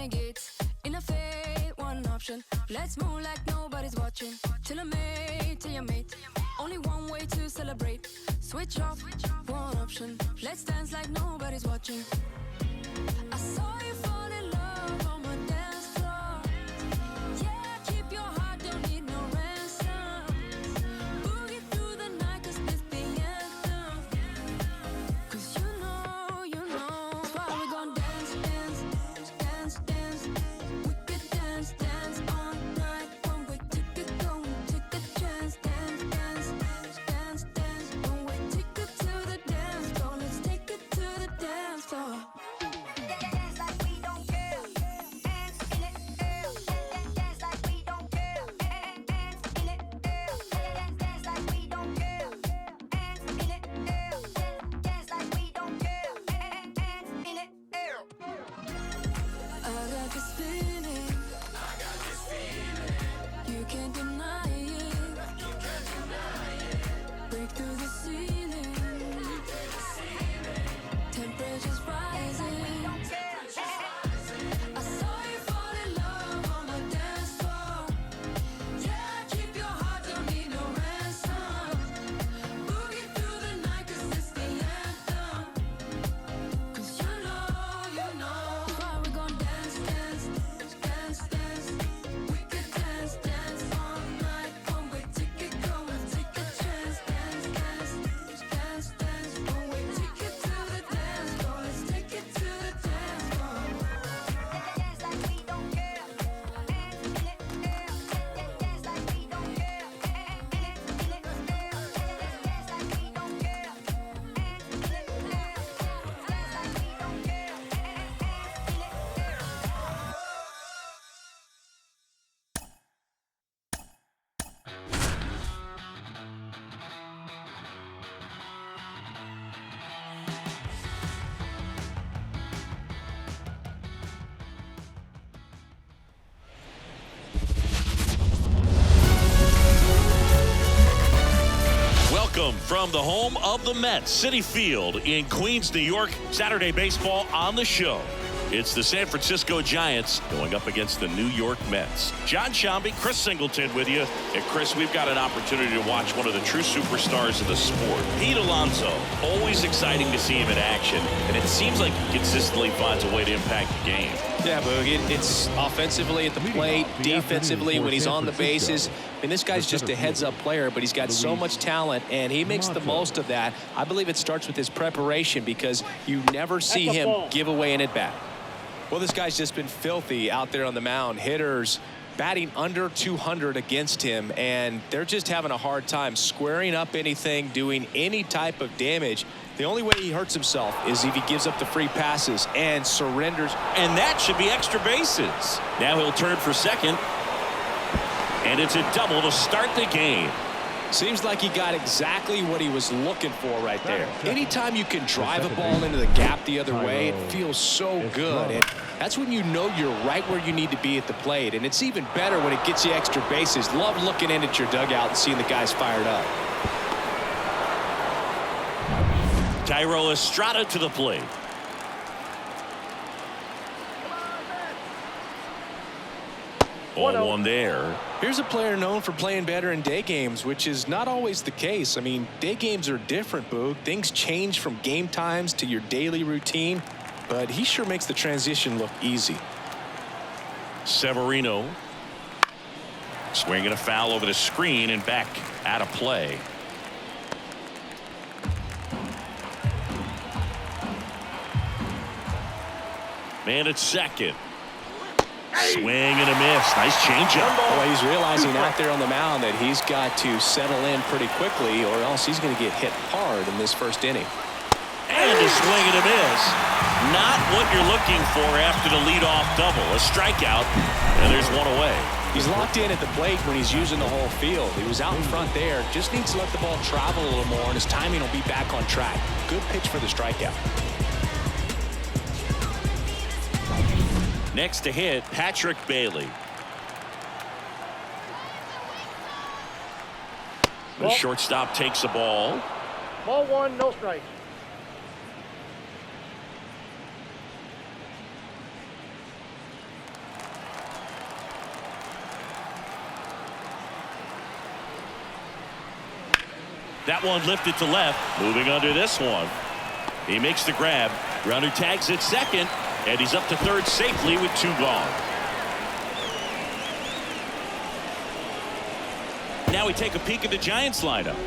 renegades. In a fade, one option. Let's move like nobody's watching. Till I'm made, till you're made. Only one way to celebrate. Switch off, one option. Let's dance like nobody's watching. I saw you fall in love on my dance floor. Yeah, keep your heart, don't need no ransom. Boogie through the night, cause this the anthem. Cause you know, that's why we gon' dance, dance, dance, dance. We could dance, dance all night. One way ticket, go and take a chance. Dance, dance, dance, dance. One way ticket to the dance floor. Let's take it to the dance floor. I got this feeling. You can't deny it. Break through the ceiling. Temperature's rising. I saw you fall in love on my dance floor. Yeah, keep your heart, don't need no ransom. Boogie through the night, cause it's the anthem. Cause you know, that's why we gon' dance, dance, dance, dance. We could dance, dance all night. One way ticket, go and take a chance. Dance, dance, dance, dance. One way ticket to the dance floor. Let's take it to the dance floor. Dance like we don't care. Dance in it, dance like we don't care. Dance like we don't care. Dance like we don't care. Welcome from the home of the Mets, Citi Field in Queens, New York. Saturday baseball on the show. It's the San Francisco Giants going up against the New York Mets. John Shambi, Chris Singleton with you. And Chris, we've got an opportunity to watch one of the true superstars of the sport. Pete Alonso, always exciting to see him in action. And it seems like he consistently finds a way to impact the game. Yeah, Boog, it's offensively at the plate, defensively when he's on the bases. I mean, this guy's just a heads-up player, but he's got so much talent, and he makes the most of that. I believe it starts with his preparation because you never see him give away an at-bat. Well, this guy's just been filthy out there on the mound. Hitters batting under 200 against him, and they're just having a hard time squaring up anything, doing any type of damage. The only way he hurts himself is if he gives up the free passes and surrenders. And that should be extra bases. Now he'll turn for second. And it's a double to start the game. Seems like he got exactly what he was looking for right there. Anytime you can drive a ball into the gap the other way, it feels so good. And that's when you know you're right where you need to be at the plate. And it's even better when it gets you extra bases. Love looking in at your dugout and seeing the guys fired up. Tyro Estrada to the plate. Ball one there. Here's a player known for playing better in day games, which is not always the case. I mean, day games are different, Boog. Things change from game times to your daily routine, but he sure makes the transition look easy. Severino swinging a foul over the screen and back out of play. Man at second. Swing and a miss. Nice changeup. Well, he's realizing out there on the mound that he's got to settle in pretty quickly or else he's going to get hit hard in this first inning. And a swing and a miss. Not what you're looking for after the leadoff double. A strikeout, and there's one away. He's locked in at the plate when he's using the whole field. He was out in front there. Just needs to let the ball travel a little more, and his timing will be back on track. Good pitch for the strikeout. Next to hit, Patrick Bailey. The shortstop takes the ball. Ball one, no strikes. That one lifted to left. Moving under this one. He makes the grab. Runner tags at second. And he's up to third safely with 2 gone. Now we take a peek at the Giants lineup.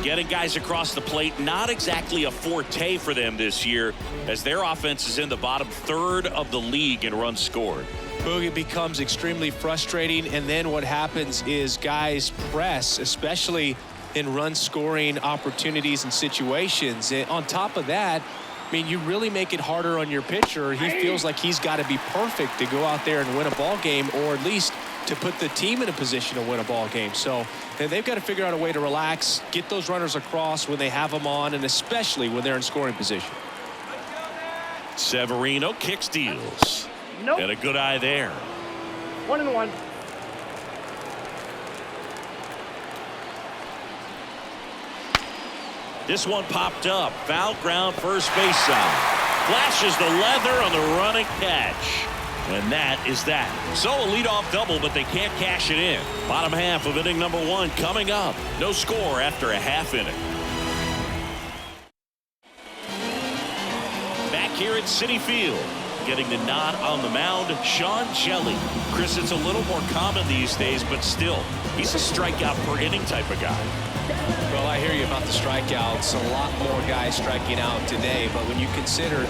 Getting guys across the plate, not exactly a forte for them this year, as their offense is in the bottom third of the league in runs scored. It becomes extremely frustrating, and then what happens is guys press, especially in run scoring opportunities and situations. And on top of that, I mean, you really make it harder on your pitcher. He feels like he's got to be perfect to go out there and win a ball game, or at least to put the team in a position to win a ball game. So they've got to figure out a way to relax, get those runners across when they have them on, and especially when they're in scoring position. Severino kick steals. Nope. And a good eye there. 1-1. This one popped up. Foul ground, first base side. Flashes the leather on the running catch. And that is that. So a leadoff double, but they can't cash it in. Bottom half of inning number 1 coming up. No score after a half inning. Back here at Citi Field. Getting the nod on the mound, Hjelle. Chris, it's a little more common these days, but still, he's a strikeout per inning type of guy. Well, I hear you about the strikeouts. A lot more guys striking out today, but when you consider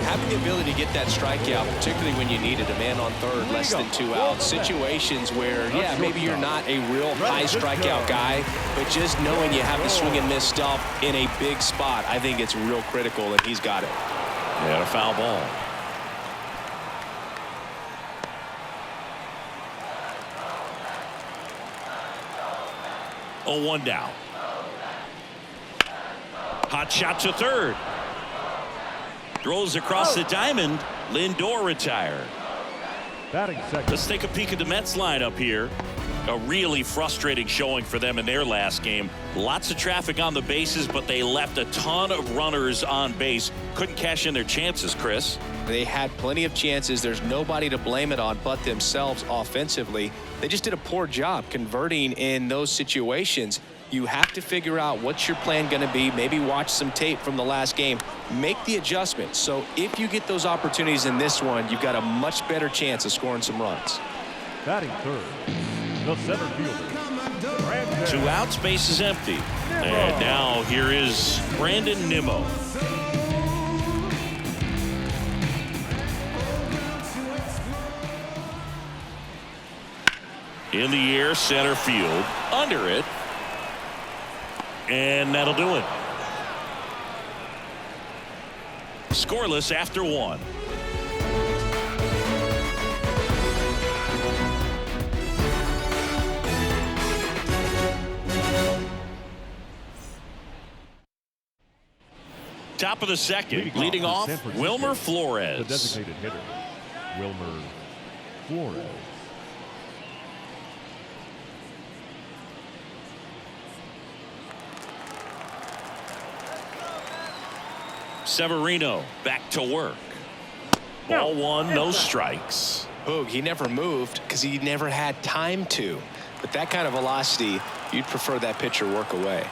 having the ability to get that strikeout, particularly when you need it, a man on third, less than 2 outs, situations where, yeah, maybe you're not a real high strikeout guy, but just knowing you have the swing and miss stuff in a big spot, I think it's real critical, and he's got it. Yeah, a foul ball. Oh, 1 down. Hot shot to third. Throws across the diamond. Lindor retired. Batting second. Let's take a peek at the Mets lineup here. A really frustrating showing for them in their last game. Lots of traffic on the bases, but they left a ton of runners on base. Couldn't cash in their chances, Chris. They had plenty of chances. There's nobody to blame it on but themselves offensively. They just did a poor job converting in those situations. You have to figure out what's your plan going to be. Maybe watch some tape from the last game. Make the adjustment. So if you get those opportunities in this one, you've got a much better chance of scoring some runs. Batting third, the center fielder. 2 outs, base is empty. And now here is Brandon Nimmo. In the air, center field, under it. And that'll do it. Scoreless after 1. Top of the second, leading off, Wilmer Flores. The designated hitter, Wilmer Flores. Severino back to work. Ball 1, no strikes. He never moved because he never had time to. But that kind of velocity, you'd prefer that pitcher work away.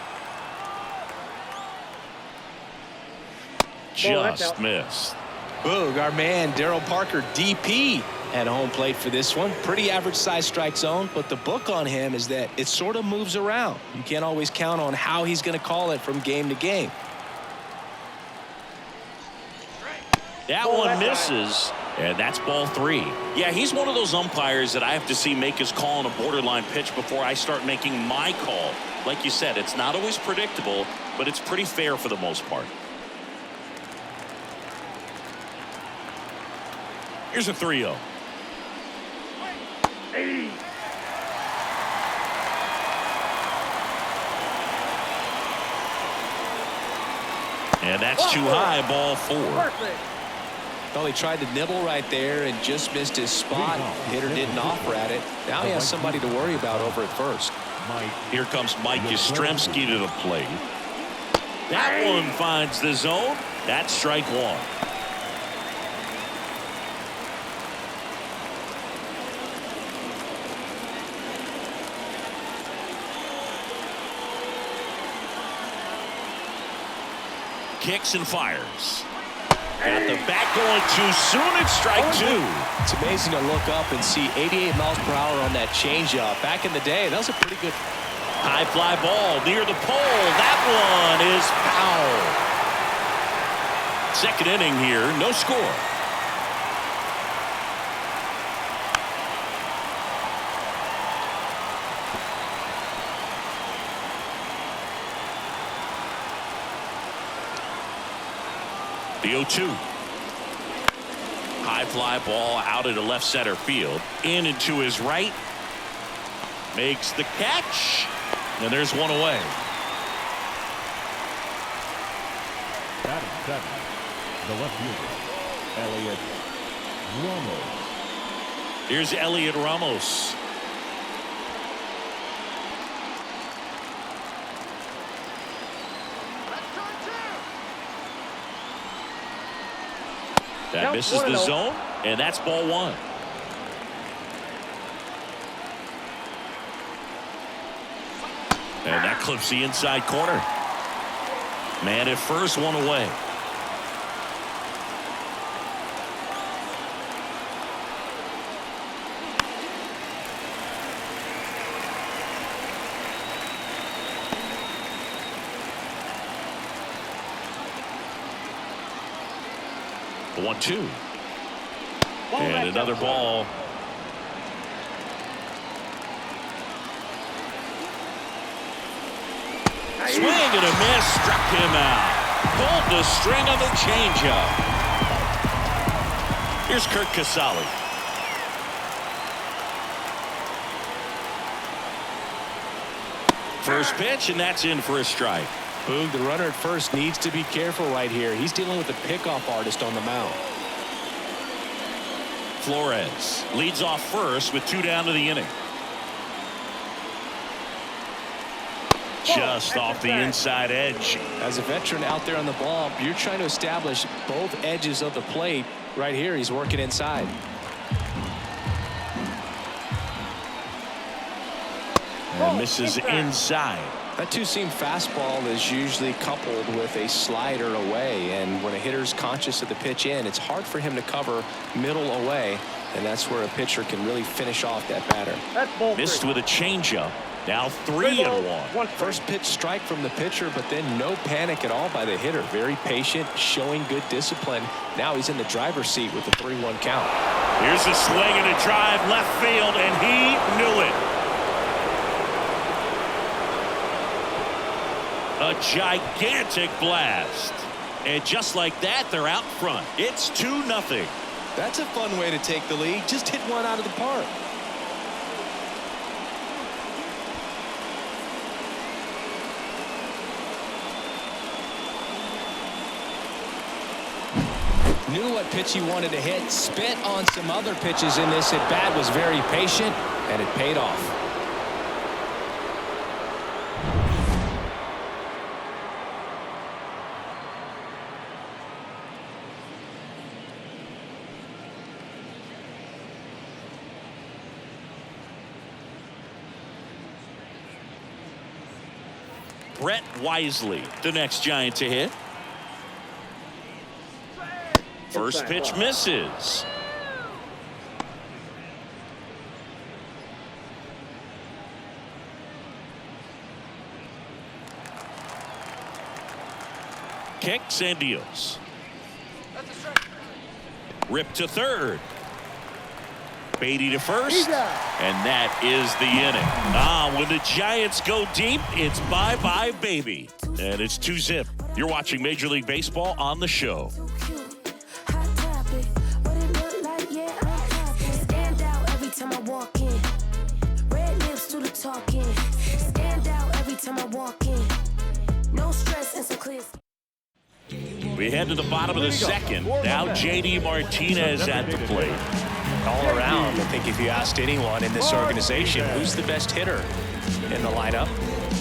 Just missed. Boog, our man Darryl Parker, DP, at home plate for this one. Pretty average size strike zone, but the book on him is that it sort of moves around. You can't always count on how he's going to call it from game to game. That one misses, and that's ball 3. Yeah, he's one of those umpires that I have to see make his call on a borderline pitch before I start making my call. Like you said, it's not always predictable, but it's pretty fair for the most part. Here's a 3-0. And that's too high, ball 4. Well, he tried to nibble right there and just missed his spot. Hitter didn't offer at it. Now he has somebody to worry about over at first. Here comes Mike Yastrzemski to the plate. That one finds the zone. That's strike 1. kicks and fires. Got the bat going too soon. It's strike 2. It's amazing to look up and see 88 miles per hour on that changeup. Back in the day, that was a pretty good. High fly ball near the pole. That one is foul. Second inning here, no score. The 0-2. High fly ball out into left center field. In and to his right. Makes the catch. And there's one away. Batting 7, the left fielder, Elliot Ramos. Here's Elliot Ramos. That misses the zone, and that's ball 1. And that clips the inside corner. Man at first, one away. The 1-2. And another ball. Swing and a miss, struck him out. Pulled the string on the changeup. Here's Kurt Casale. First pitch, and that's in for a strike. Boog, the runner at first needs to be careful right here. He's dealing with a pickoff artist on the mound. Flores leads off first with 2 down to the inning. Just off the inside edge. As a veteran out there on the ball, you're trying to establish both edges of the plate. Right here, he's working inside. And misses inside. That two-seam fastball is usually coupled with a slider away, and when a hitter's conscious of the pitch in, it's hard for him to cover middle away, and that's where a pitcher can really finish off that batter. Missed with a changeup. Now 3-1. First pitch strike from the pitcher, but then no panic at all by the hitter. Very patient, showing good discipline. Now he's in the driver's seat with the 3-1 count. Here's a swing and a drive left field, and he knew it. A gigantic blast. And just like that, they're out front. It's 2-0. That's a fun way to take the lead. Just hit one out of the park. Knew what pitch he wanted to hit. Spit on some other pitches in this at bat. Was very patient, and it paid off. Brett Wisely, the next Giant to hit. First pitch misses. Kicks and deals. Rip to third. Beatty to first. And that is the inning. When the Giants go deep, it's bye-bye, baby. And it's 2-0. You're watching Major League Baseball on the show. We head to the bottom of the second. Now J.D. Martinez at the plate. All around, I think if you asked anyone in this organization who's the best hitter in the lineup,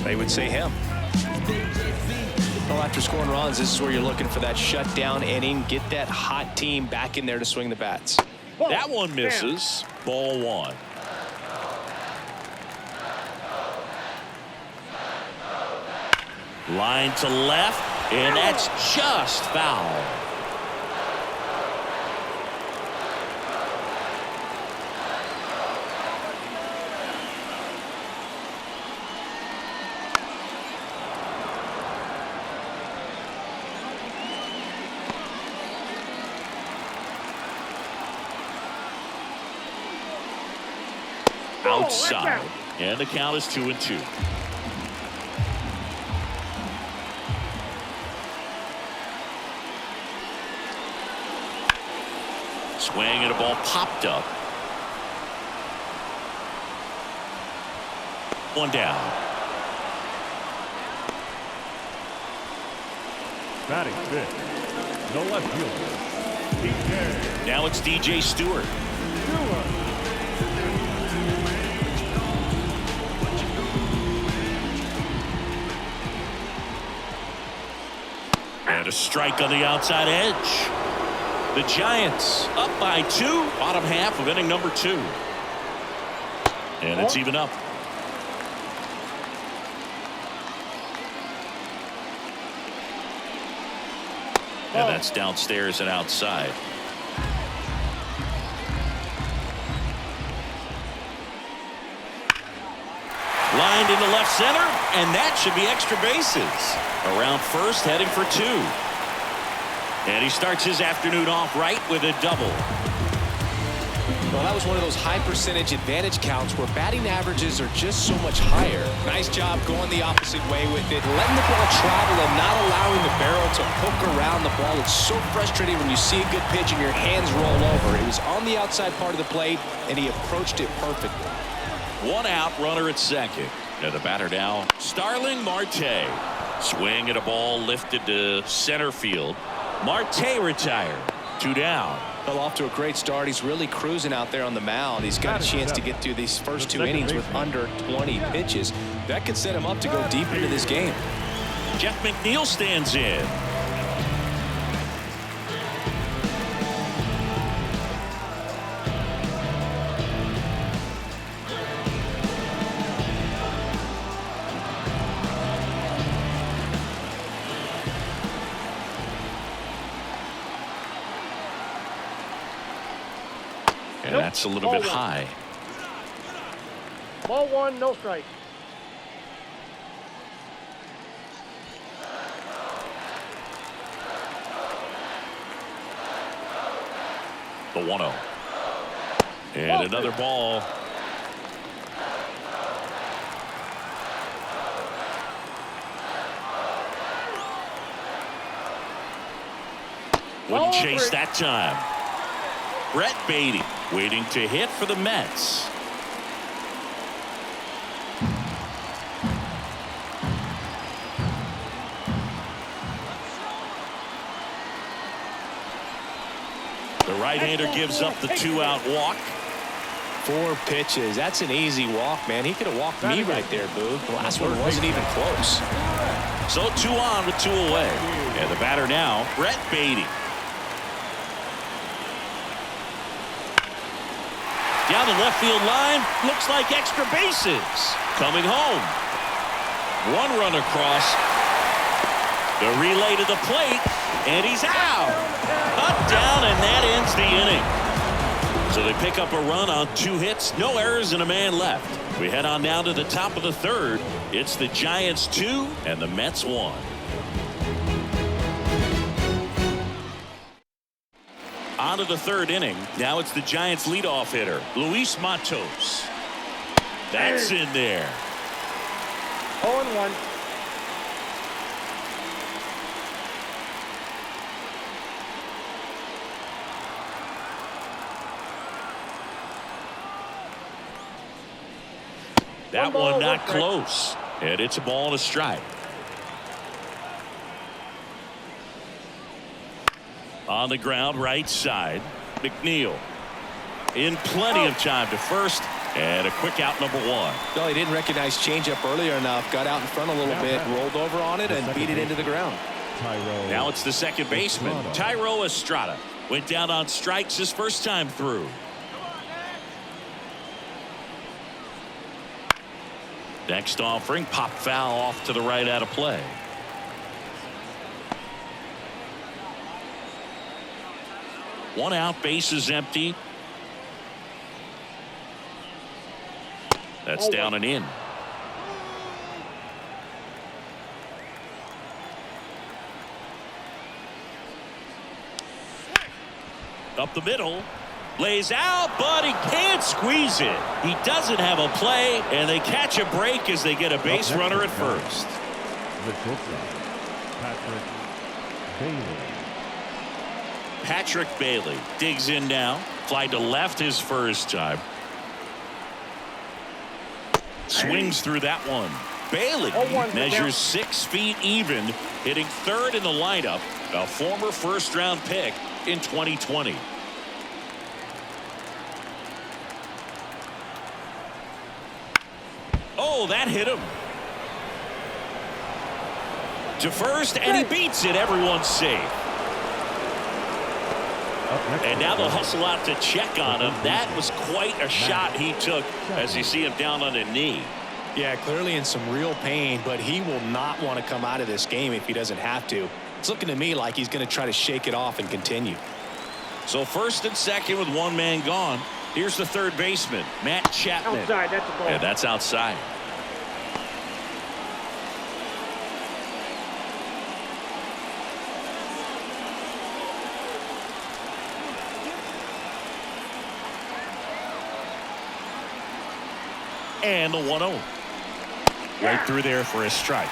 they would say him. Well, after scoring runs, this is where you're looking for that shutdown inning. Get that hot team back in there to swing the bats. That one misses. Ball 1. Line to left. And that's just foul. Outside. And the count is 2-2. Swing and a ball popped up. One down. Batting fifth, the left fielder, DJ. Now it's DJ Stewart. And a strike on the outside edge. The Giants up by 2, bottom half of inning number 2. And it's even up. And that's downstairs and outside. Lined into left center, and that should be extra bases. Around first, heading for 2. And he starts his afternoon off right with a double. Well, that was one of those high percentage advantage counts where batting averages are just so much higher. Nice job going the opposite way with it, letting the ball travel and not allowing the barrel to hook around the ball. It's so frustrating when you see a good pitch and your hands roll over. It was on the outside part of the plate, and he approached it perfectly. 1 out, runner at second. And the batter now, Starling Marte. Swing at a ball lifted to center field. Marte retired. 2 down. Well, off to a great start. He's really cruising out there on the mound. He's got a chance to get through these first 2 innings with under 20 pitches. That could set him up to go deep into this game. Jeff McNeil stands in. And that's a little bit high. Ball 1, no strike. The 1-0. And another ball. Wouldn't chase that time. Brett Beatty waiting to hit for the Mets. The right-hander gives up the 2-out walk. 4 pitches. That's an easy walk, man. He could have walked me right there, Boo. The last one wasn't even close. So 2 on with 2 away. And the batter now, Brett Beatty. Down the left field line, looks like extra bases. Coming home. 1 run across. The relay to the plate, and he's out. Up, down, and that ends the inning. So they pick up a run on 2 hits, no errors, and a man left. We head on down to the top of the 3rd. It's the Giants 2 and the Mets 1. On to the 3rd inning. Now it's the Giants leadoff hitter, Luis Matos. That's in there. 0-1. That one not close. And it's a ball and a strike. On the ground, right side. McNeil in plenty of time to first, and a quick out, number 1. Well, he didn't recognize changeup earlier enough, got out in front a little bit, rolled over on it, and beat it into the ground. Now it's the second baseman, Thairo Estrada. Went down on strikes his first time through. Next offering, pop foul off to the right out of play. 1 out, bases empty. That's down and in. Up the middle. Lays out, but he can't squeeze it. He doesn't have a play, and they catch a break as they get a base runner at first. Patrick Bailey digs in now. Fly to left his first time. Swings through that one. Bailey measures 6 feet even, hitting third in the lineup, a former first-round pick in 2020. Oh, that hit him. To first, and he beats it. Everyone's safe. And now they'll hustle out to check on him. That was quite a shot he took as you see him down on a knee. Yeah, clearly in some real pain, but he will not want to come out of this game if he doesn't have to. It's looking to me like he's going to try to shake it off and continue. So first and second with 1 man gone. Here's the third baseman, Matt Chapman. Outside, that's a ball. Yeah, that's outside. And the 1-0. Right through there for a strike.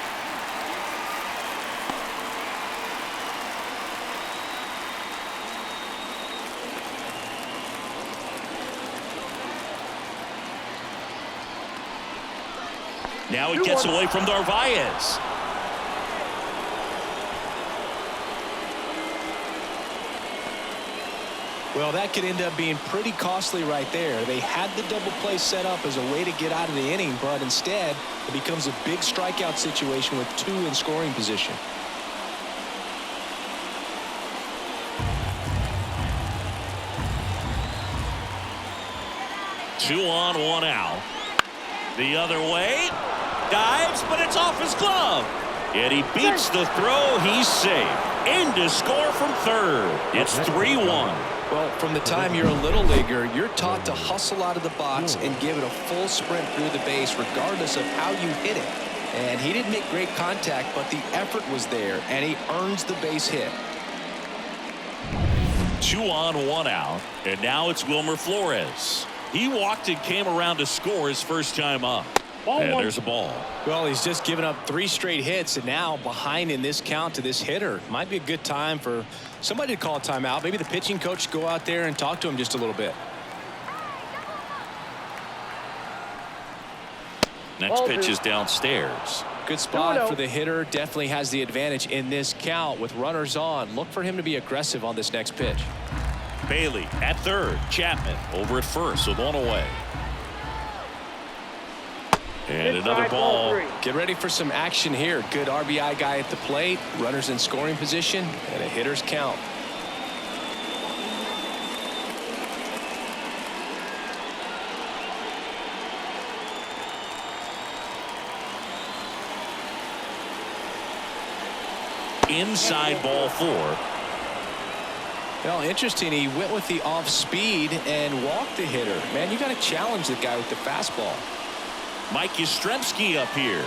Now it gets away from Narvaez. Well, that could end up being pretty costly right there. They had the double play set up as a way to get out of the inning, but instead it becomes a big strikeout situation with 2 in scoring position. Two on, 1 out. The other way. Dives, but it's off his glove. And he beats the throw. He's safe. In to score from third. It's 3-1. Well, from the time you're a little leaguer, you're taught to hustle out of the box and give it a full sprint through the base regardless of how you hit it. And he didn't make great contact, but the effort was there, and he earns the base hit. 2 on, 1 out. And now it's Wilmer Flores. He walked and came around to score his first time up. And there's a ball. Well, he's just given up 3 straight hits, and now behind in this count to this hitter. Might be a good time for somebody to call a timeout. Maybe the pitching coach go out there and talk to him just a little bit. Next pitch is downstairs. Good spot for the hitter. Definitely has the advantage in this count with runners on. Look for him to be aggressive on this next pitch. Bailey at third. Chapman over at first with 1 away. And another ball. Get ready for some action here. Good RBI guy at the plate. Runners in scoring position. And a hitter's count. Inside ball 4. Well, interesting. He went with the off speed and walked the hitter. Man, you got to challenge the guy with the fastball. Mike Yastrzemski up here.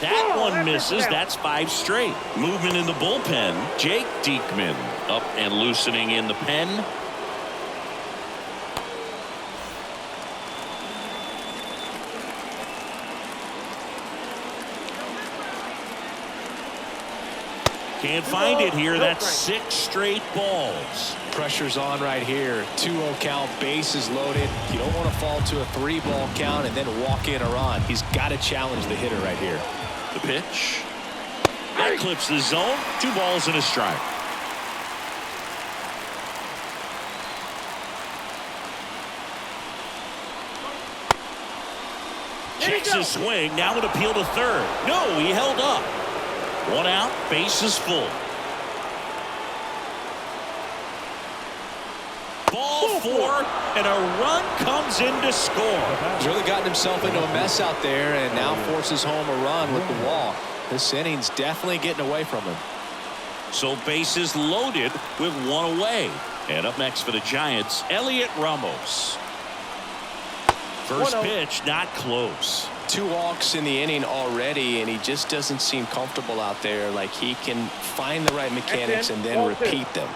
That one misses. That's 5 straight. Movement in the bullpen. Jake Diekman up and loosening in the pen. Can't find it here. That's 6 straight balls. Pressure's on right here. 2-0 count, bases loaded. You don't want to fall to a 3-ball count and then walk in or on. He's got to challenge the hitter right here. The pitch. That clips the zone. 2 balls and a strike. Checks his swing. Now an appeal to third. No, he held up. 1 out, bases full. Ball 4, and a run comes in to score. He's really gotten himself into a mess out there and now forces home a run with the walk. This inning's definitely getting away from him. So bases loaded with one away. And up next for the Giants, Elliot Ramos. First pitch, not close. 2 walks in the inning already, and he just doesn't seem comfortable out there. Like he can find the right mechanics and then repeat them.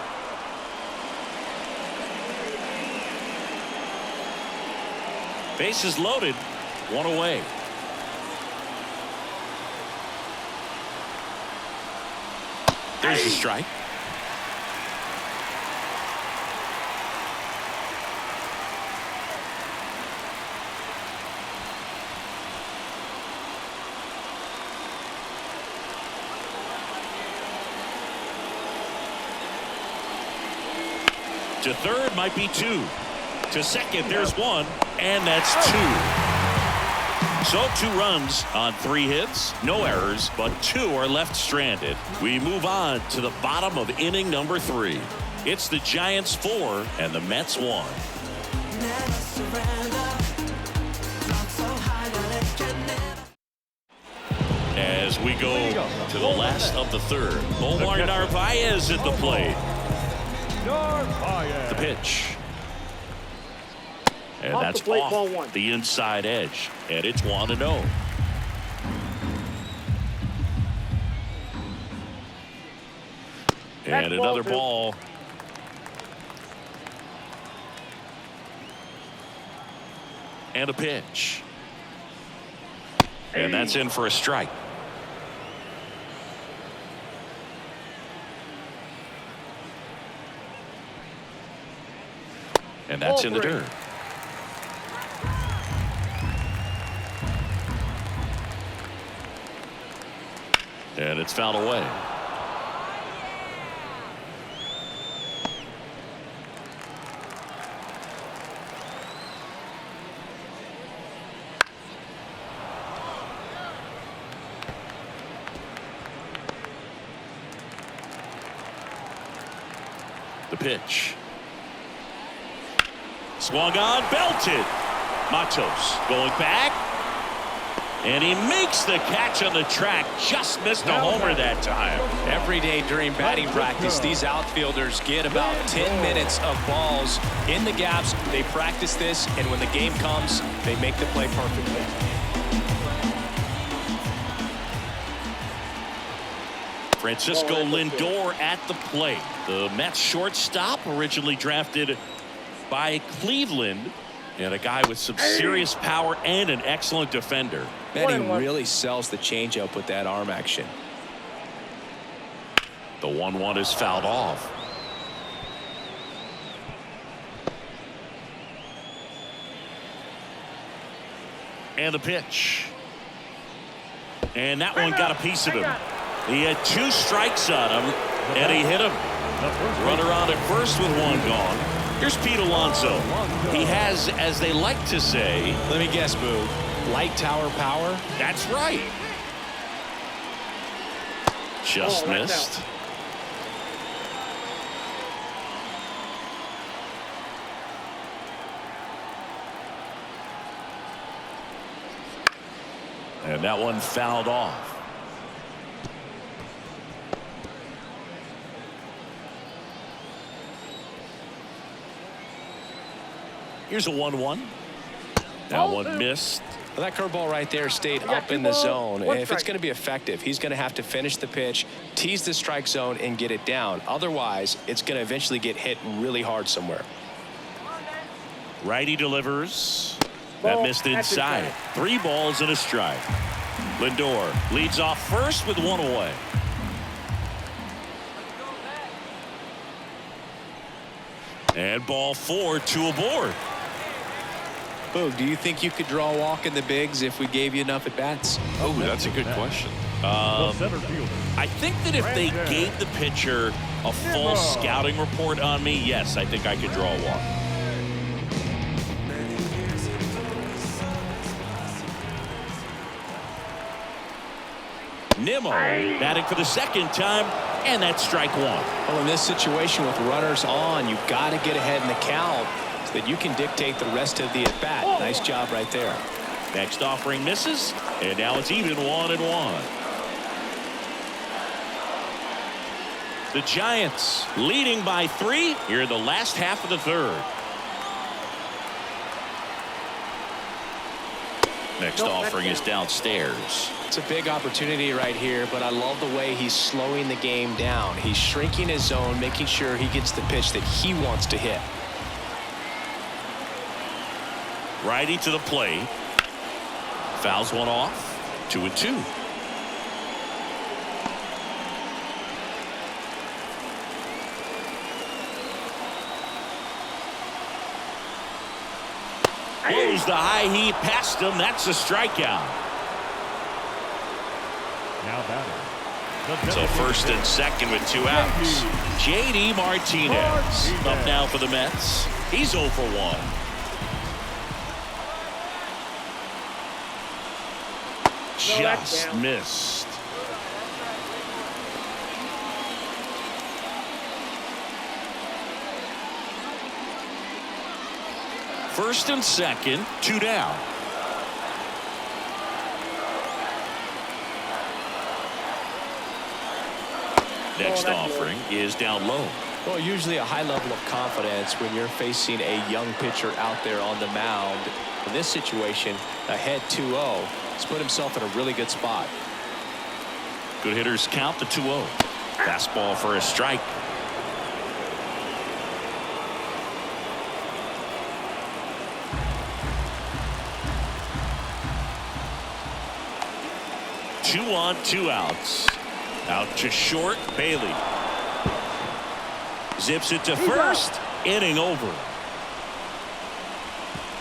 Bases loaded, one away. There's the strike. To third might be 2. To second, there's 1, and that's 2. So 2 runs on 3 hits, no errors, but 2 are left stranded. We move on to the bottom of inning number 3. It's the Giants 4 and the Mets 1. As we go to the last of the third, Omar Narvaez at the plate. The pitch. And that's off the inside edge. And it's 1-0. And another ball. And a pitch. And that's in for a strike. And that's in the dirt. And it's fouled away. The pitch. Swung on, belted. Matos going back. And he makes the catch on the track. Just missed a homer that time. Every day during batting practice, these outfielders get about 10 minutes of balls in the gaps. They practice this, and when the game comes, they make the play perfectly. Francisco Lindor at the plate. The Mets shortstop, originally drafted by Cleveland, and a guy with some serious power and an excellent defender. And he really sells the changeup with that arm action. The 1-1 is fouled off. And the pitch. And that one got a piece of him. He had 2 strikes on him, and he hit him. Runner on at first with 1 gone. Here's Pete Alonso. He has, as they like to say, let me guess, Boo, light tower power? That's right. Just missed. And that one fouled off. Here's a 1-1. That one missed. Well, that curveball right there stayed up in the zone. And if it's going to be effective, he's going to have to finish the pitch, tease the strike zone, and get it down. Otherwise, it's going to eventually get hit really hard somewhere. Righty delivers. That missed inside. 3 balls and a strike. Lindor leads off first with 1 away. And ball 4, 2 aboard. Boog, do you think you could draw a walk in the bigs if we gave you enough at bats? Oh, that's a good question. I think that if they gave the pitcher a full scouting report on me, yes, I think I could draw a walk. Nimmo batting for the second time, and that's strike 1. Well, in this situation with runners on, you've got to get ahead in the count so that you can dictate the rest of the at-bat. Nice job right there. Next offering misses, and now it's even 1-1. The Giants leading by 3 here in the last half of the third. Next offering is downstairs. It's a big opportunity right here, but I love the way he's slowing the game down. He's shrinking his zone, making sure he gets the pitch that he wants to hit. Righty to the plate. Fouls one off. 2-2. Blows the high heat past him. That's a strikeout. Now batting. So first and second with 2 outs. J.D. Martinez up now for the Mets. He's 0 for 1. Just missed. First and second, 2 down. Next offering is down low. Well, usually a high level of confidence when you're facing a young pitcher out there on the mound. In this situation, ahead 2-0. He's put himself in a really good spot. Good hitters count the 2-0. Fastball for a strike. Two on, 2 outs. Out to short, Bailey. Zips it to first. Inning over.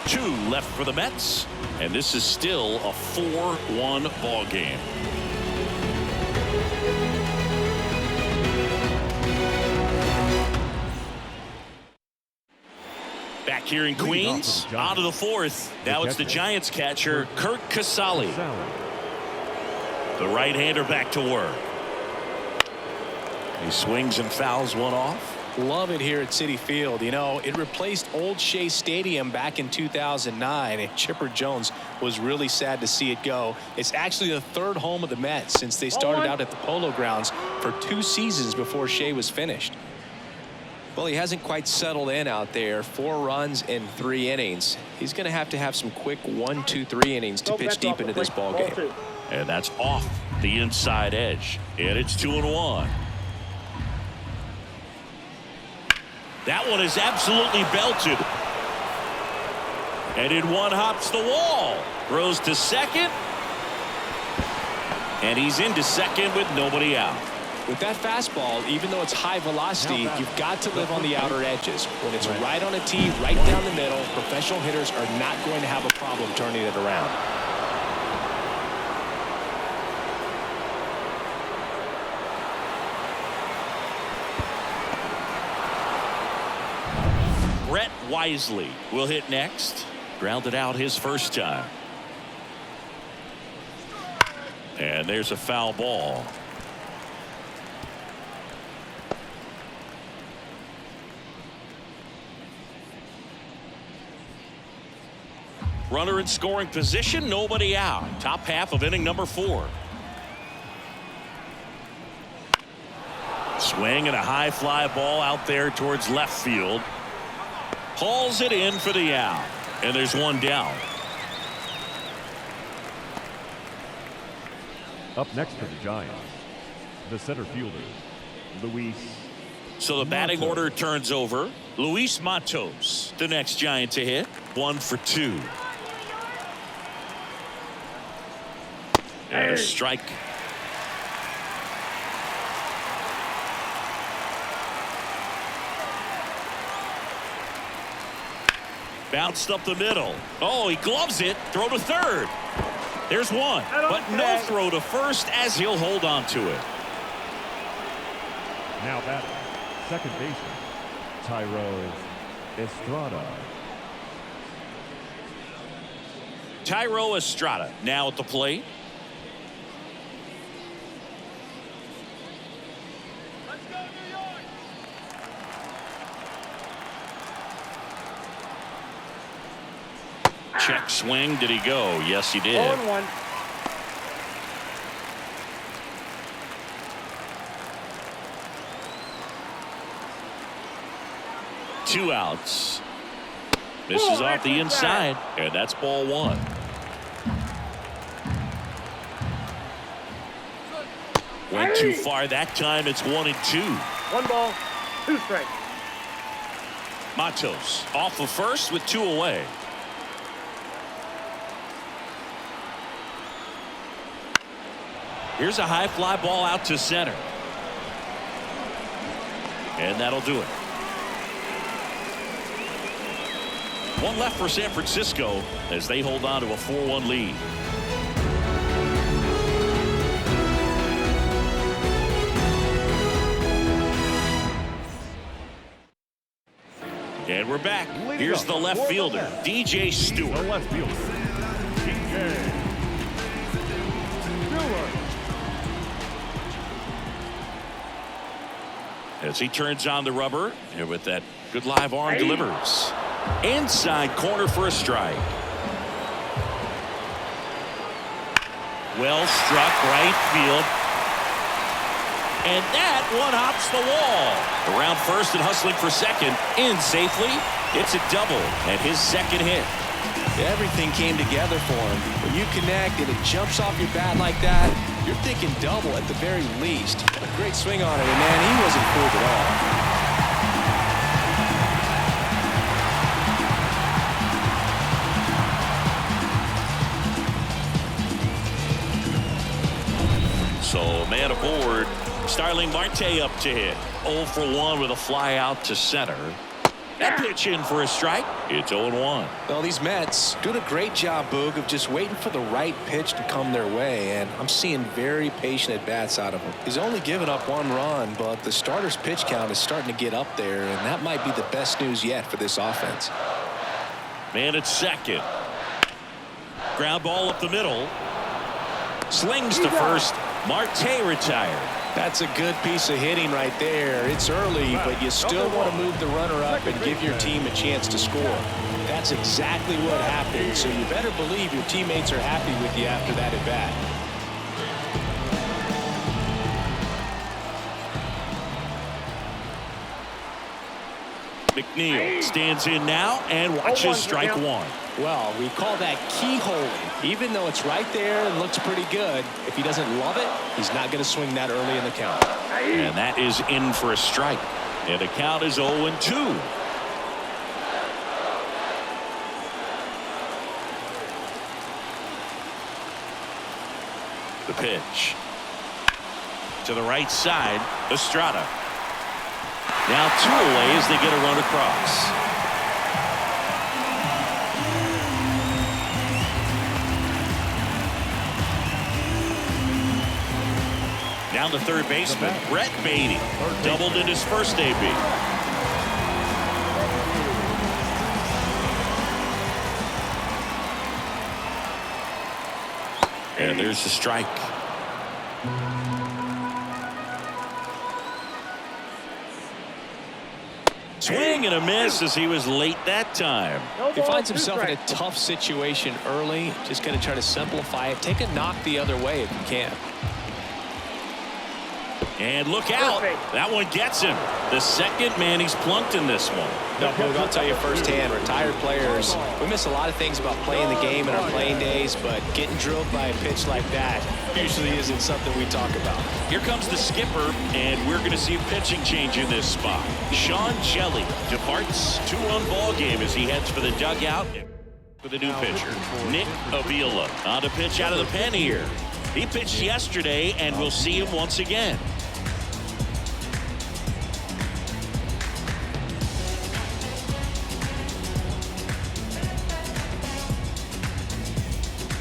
2 left for the Mets, and this is still a 4-1 ball game. Back here in Queens, out of the 4th. Now it's the Giants catcher, Kurt Casale. The right-hander back to work. He swings and fouls one off. Love it here at Citi Field. You know, it replaced Old Shea Stadium back in 2009, and Chipper Jones was really sad to see it go. It's actually the 3rd home of the Mets since they started out at the Polo Grounds for 2 seasons before Shea was finished. Well, he hasn't quite settled in out there. 4 runs in 3 innings. He's going to have some quick 1, 2, 3 innings to pitch deep into this ball game. And that's off the inside edge. And it's 2-1. That one is absolutely belted. And in one hops the wall. Throws to second. And he's into second with nobody out. With that fastball, even though it's high velocity, you've got to live on the outer edges. When it's right on a tee, right down the middle, professional hitters are not going to have a problem turning it around. Brett Wisely will hit next. Grounded out his first time. And there's a foul ball. Runner in scoring position, nobody out. Top half of inning number 4. Swing and a high fly ball out there towards left field. Hauls it in for the out. And there's one down. Up next for the Giants, the center fielder, Luis. So the batting order turns over. Luis Matos, the next Giant to hit. 1 for 2. And a strike. Bounced up the middle. Oh, he gloves it. Throw to third. There's one, but no throw to first as he'll hold on to it. Now batting, second baseman, Thairo Estrada. Thairo Estrada now at the plate. Check swing. Did he go? Yes, he did. 0-1. 2 outs. Misses off the inside, and that's ball 1. Went too far that time. It's 1-2. 1 ball, 2 strikes. Matos off of first with 2 away. Here's a high fly ball out to center. And that'll do it. 1 left for San Francisco as they hold on to a 4-1 lead. And we're back. Here's the left fielder, DJ Stewart. The left fielder, DJ Stewart. As he turns on the rubber, and with that good live arm delivers. Inside corner for a strike. Well struck right field. And that one hops the wall. Around first and hustling for second. In safely. It's a double and his second hit. Everything came together for him. When you connect and it jumps off your bat like that, you're thinking double at the very least. A great swing on it, and man, he wasn't fooled at all. So man aboard. Starling Marte up to hit. 0 for 1 with a fly out to center. That pitch in for a strike. It's 0-1. Well, these Mets doing a great job, Boog, of just waiting for the right pitch to come their way, and I'm seeing very patient at-bats out of him. He's only given up 1 run, but the starter's pitch count is starting to get up there, and that might be the best news yet for this offense. Man at second. Ground ball up the middle. Slings to first. Marte retired. That's a good piece of hitting right there. It's early, but you still want to move the runner up and give your team a chance to score. That's exactly what happened, so you better believe your teammates are happy with you after that at bat. McNeil stands in now and watches strike 1. Well, we call that keyholing. Even though it's right there and looks pretty good, if he doesn't love it, he's not going to swing that early in the count. And that is in for a strike. And the count is 0-2. The pitch. To the right side, Estrada. Now 2 away as they get a run across. Down to third baseman, Brett Beatty. Doubled in his first AB. And there's the strike. Swing and a miss as he was late that time. He finds himself in a tough situation early. Just going to try to simplify it. Take a knock the other way if you can. And look out. That one gets him. The second man he's plunked in this one. No, I'll tell you firsthand, retired players, we miss a lot of things about playing the game in our playing days, but getting drilled by a pitch like that usually isn't something we talk about. Here comes the skipper, and we're going to see a pitching change in this spot. Hjelle departs. 2-run ball game as he heads for the dugout for the new pitcher, Nick Avila, on to pitch out of the pen here. He pitched yesterday, and we'll see him once again.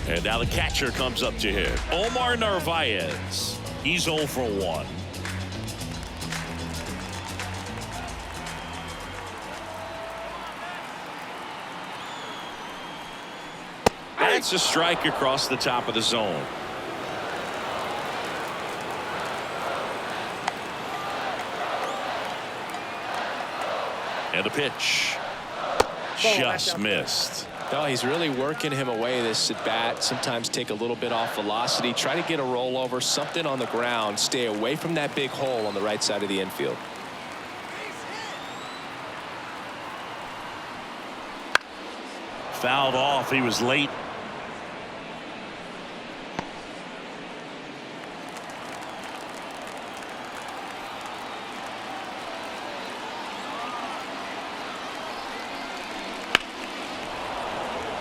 And now the catcher comes up to hit. Omar Narvaez. He's 0 for 1. That's a strike across the top of the zone. And the pitch. Just missed. No, he's really working him away this at bat. Sometimes take a little bit off velocity. Try to get a rollover, something on the ground. Stay away from that big hole on the right side of the infield. Fouled off. He was late.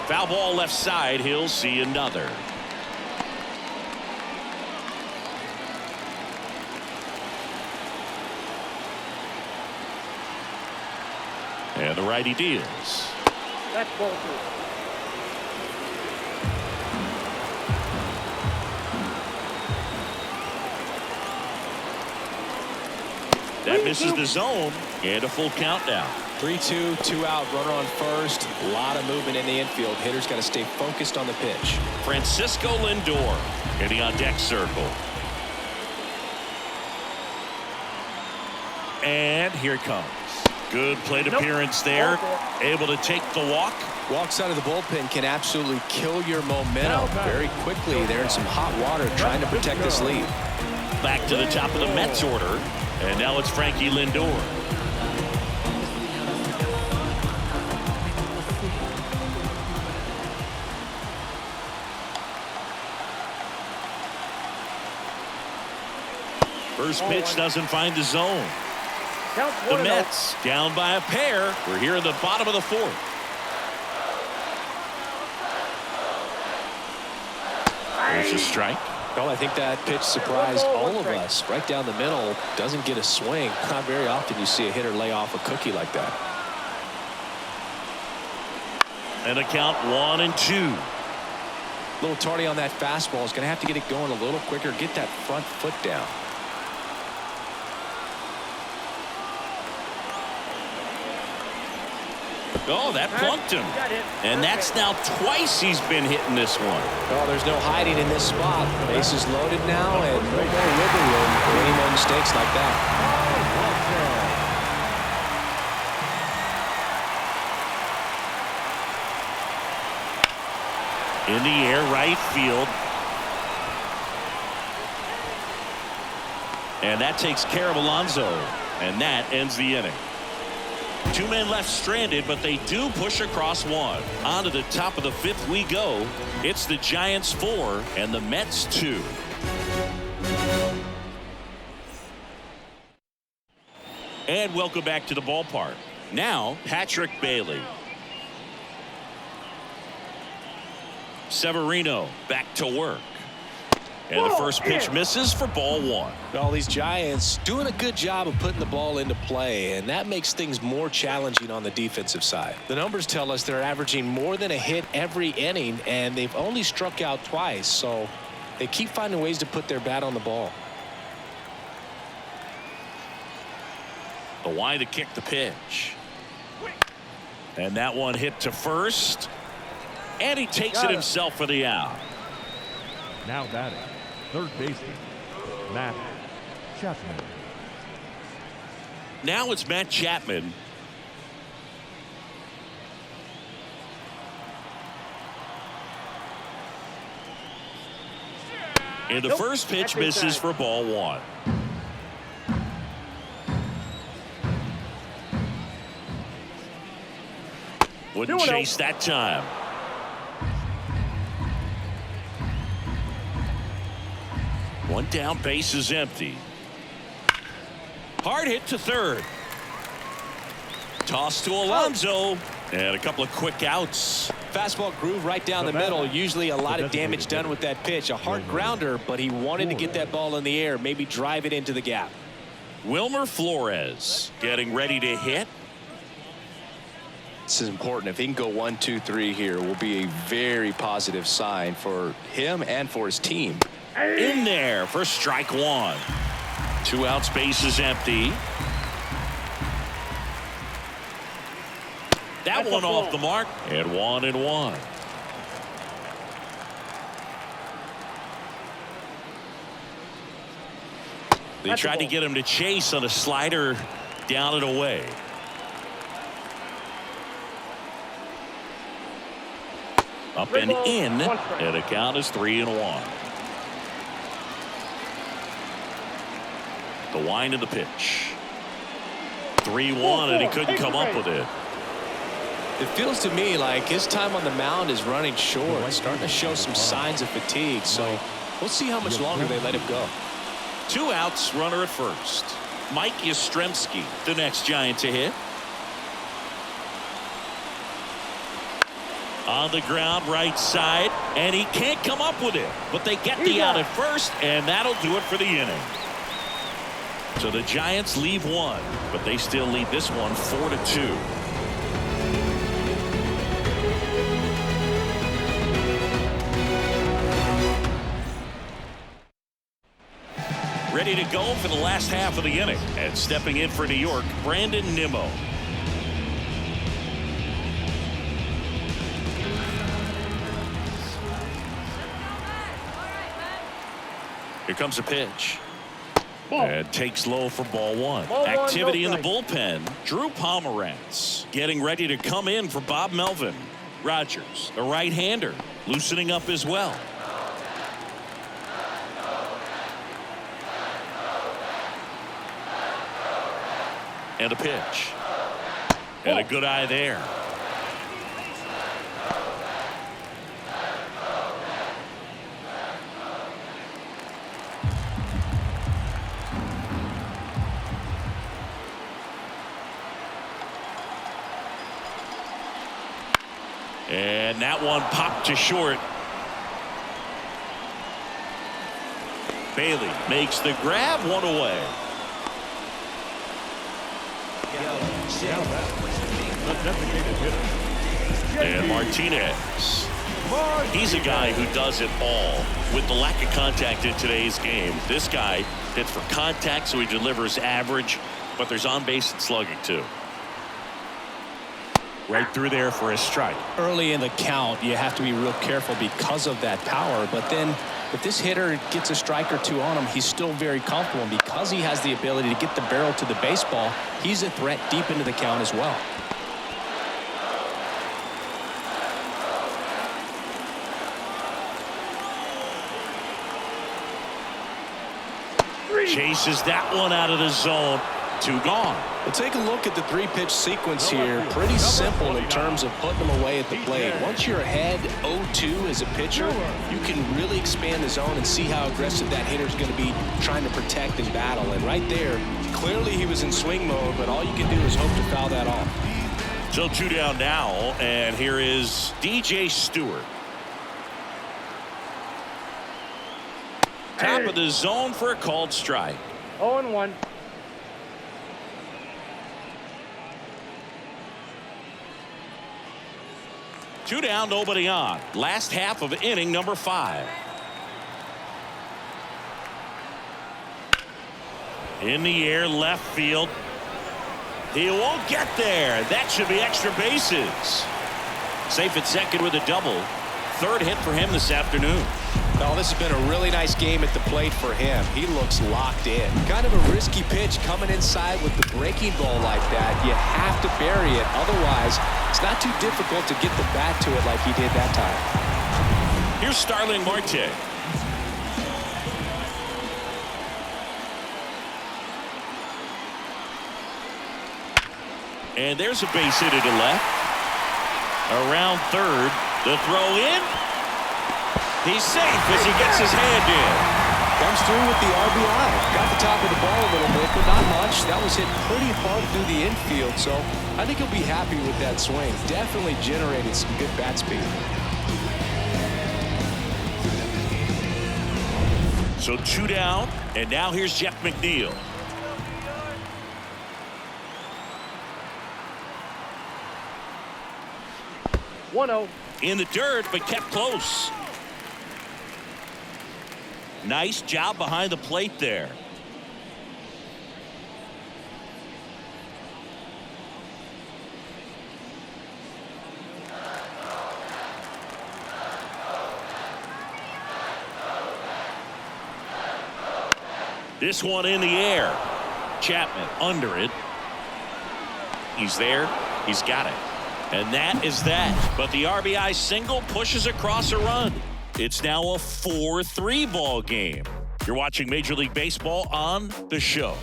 Foul ball left side. He'll see another. And the righty deals. That's ball 2. That misses the zone. And a full count now. 3-2, 2 out, runner on first. A lot of movement in the infield. Hitter's got to stay focused on the pitch. Francisco Lindor hitting on deck circle. And here it comes. Good plate appearance there. Able to take the walk. Walks out of the bullpen can absolutely kill your momentum very quickly. They're in some hot water trying to protect this lead. Back to the top of the Mets order. And now it's Frankie Lindor. First pitch doesn't find the zone. The Mets down by a pair. We're here in the bottom of the 4th. There's a strike. Well, I think that pitch surprised all of us. Right down the middle, doesn't get a swing. Not very often you see a hitter lay off a cookie like that. And a count 1-2. A little tardy on that fastball. Is going to have to get it going a little quicker. Get that front foot down. Oh, that plunked him. And that's now twice he's been hitting this one. Oh, there's no hiding in this spot. Bases loaded now, and no more wiggle room for any more mistakes like that. In the air, right field. And that takes care of Alonso. And that ends the inning. 2 men left stranded, but they do push across one. On to the top of the 5th we go. It's the Giants 4 and the Mets 2. And welcome back to the ballpark. Now, Patrick Bailey. Severino back to work. And the first pitch misses for ball 1. Well, these Giants doing a good job of putting the ball into play, and that makes things more challenging on the defensive side. The numbers tell us they're averaging more than a hit every inning, and they've only struck out twice, so they keep finding ways to put their bat on the ball. The wide to kick the pitch. And that one hit to first. And he takes it himself for the out. Now batting, third baseman, Matt Chapman. Now it's Matt Chapman. And the first pitch misses for ball 1. Wouldn't chase that time. One down, base is empty. Hard hit to third. Toss to Alonso. And a couple of quick outs. Fastball groove right down the middle. Usually a lot of damage done with that pitch. A hard grounder, but he wanted to get that ball in the air, maybe drive it into the gap. Wilmer Flores getting ready to hit. This is important. If he can go 1, 2, 3 here, will be a very positive sign for him and for his team. In there for strike 1. 2 outs, base is empty. That one off the mark. And 1-1. They tried to get him to chase on a slider down and away. Up and in, and the count is 3-1. The wind of the pitch. 3-1, and he couldn't come up with it. It feels to me like his time on the mound is running short, starting to show some signs of fatigue. So we'll see how much longer they let him go. 2 outs, runner at first. Mike Yastrzemski, the next Giant to hit. On the ground, right side, and he can't come up with it. But they get the out at first, and that'll do it for the inning. So the Giants leave 1, but they still lead this one 4-2. Ready to go for the last half of the inning. And stepping in for New York, Brandon Nimmo. Here comes a pitch. And takes low for ball 1. Activity in the bullpen. Drew Pomerantz getting ready to come in for Bob Melvin. Rogers, the right-hander, loosening up as well. And a pitch. And a good eye there. And that one popped to short. Bailey makes the grab, 1 away. The designated hitter. And Martinez. He's a guy who does it all. With the lack of contact in today's game, this guy hits for contact, so he delivers average, but there's on base and slugging too. Right through there for a strike. Early in the count, you have to be real careful because of that power. But then if this hitter gets a strike or 2 on him, he's still very comfortable. And because he has the ability to get the barrel to the baseball, he's a threat deep into the count as well. Chases that one out of the zone. 2 gone. Well, take a look at the 3-pitch sequence here. Pretty simple in terms of putting them away at the plate. Once you're ahead 0-2 as a pitcher, you can really expand the zone and see how aggressive that hitter is going to be trying to protect and battle. And right there, clearly he was in swing mode, but all you can do is hope to foul that off. So 2 down now, and here is DJ Stewart. Top of the zone for a called strike. 0-1. Two down, nobody on. Last half of inning number 5. In the air, left field. He won't get there. That should be extra bases. Safe at second with a double. 3rd hit for him this afternoon. Oh, this has been a really nice game at the plate for him. He looks locked in. Kind of a risky pitch coming inside with the breaking ball like that. You have to bury it. Otherwise, it's not too difficult to get the bat to it like he did that time. Here's Starling Marte. And there's a base hit to left. Around 3rd. The throw in. He's safe as he gets his hand in. Comes through with the RBI. Got the top of the ball a little bit, but not much. That was hit pretty hard through the infield, so I think he'll be happy with that swing. Definitely generated some good bat speed. So 2 down, and now here's Jeff McNeil. In the dirt, but kept close. Nice job behind the plate there. This one in the air. Chapman under it. He's there. He's got it. And that is that. But the RBI single pushes across a run. It's now a 4-3 ball game. You're watching Major League Baseball on The Show.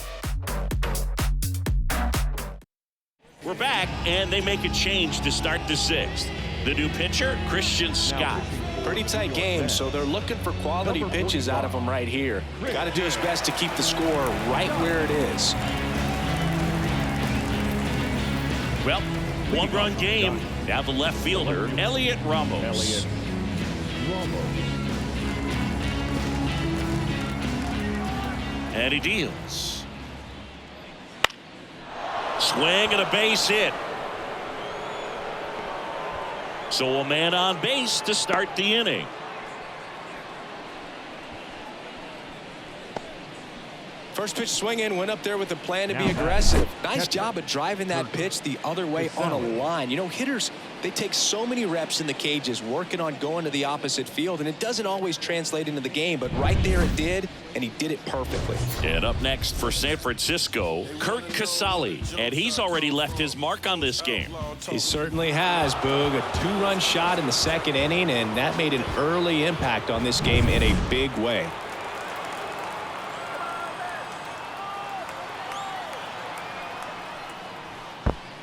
We're We're back, and they make a change to start the 6th. The new pitcher, Christian Scott. Pretty tight game, so they're looking for quality pitches out of him right here. Got to do his best to keep the score right where it is. Well, one-run game. Now the left fielder, Elliot Ramos. And he deals. Swing and a base hit. So a man on base to start the inning. First pitch swinging, went up there with a plan to be aggressive. Nice job of driving that pitch the other way on a line. You know, hitters, they take so many reps in the cages working on going to the opposite field, and it doesn't always translate into the game, but right there it did, and he did it perfectly. And up next for San Francisco, Kurt Casale, and he's already left his mark on this game. He certainly has, Boog. A 2-run shot in the 2nd inning, and that made an early impact on this game in a big way.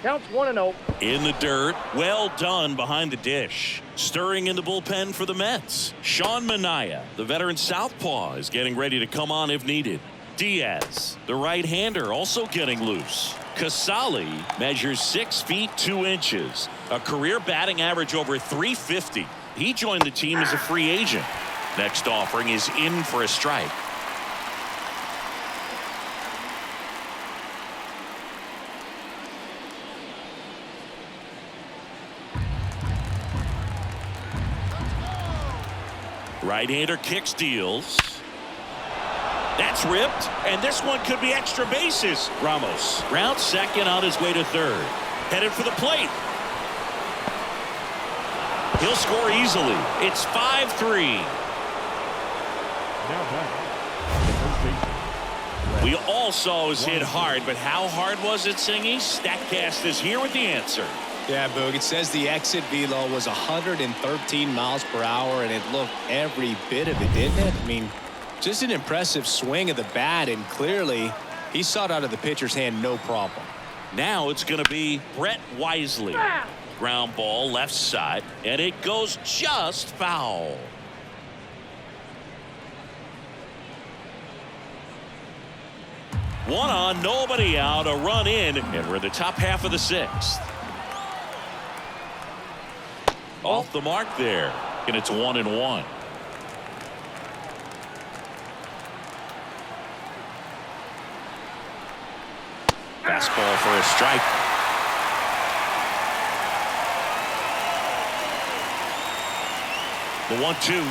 Counts 1-0. In the dirt, well done behind the dish. Stirring in the bullpen for the Mets. Sean Manaea, the veteran southpaw, is getting ready to come on if needed. Diaz, the right-hander, also getting loose. Casale measures 6 feet 2 inches. A career batting average over .350. He joined the team as a free agent. Next offering is in for a strike. Right-hander kicks, deals. That's ripped, and this one could be extra bases. Ramos rounds second on his way to third. Headed for the plate. He'll score easily. It's 5-3. We all saw it was hit hard, but how hard was it, Singy? StatCast is here with the answer. Yeah, Boog, it says the exit velo was 113 miles per hour, and it looked every bit of it, didn't it? I mean, just an impressive swing of the bat, and clearly he saw it out of the pitcher's hand no problem. Now it's going to be Brett Wisely. Ground ball left side, and it goes just foul. One on, nobody out, a run in, and we're in the top half of the 6th. Off the mark there, and it's 1-1. Fastball for a strike. The 1-2.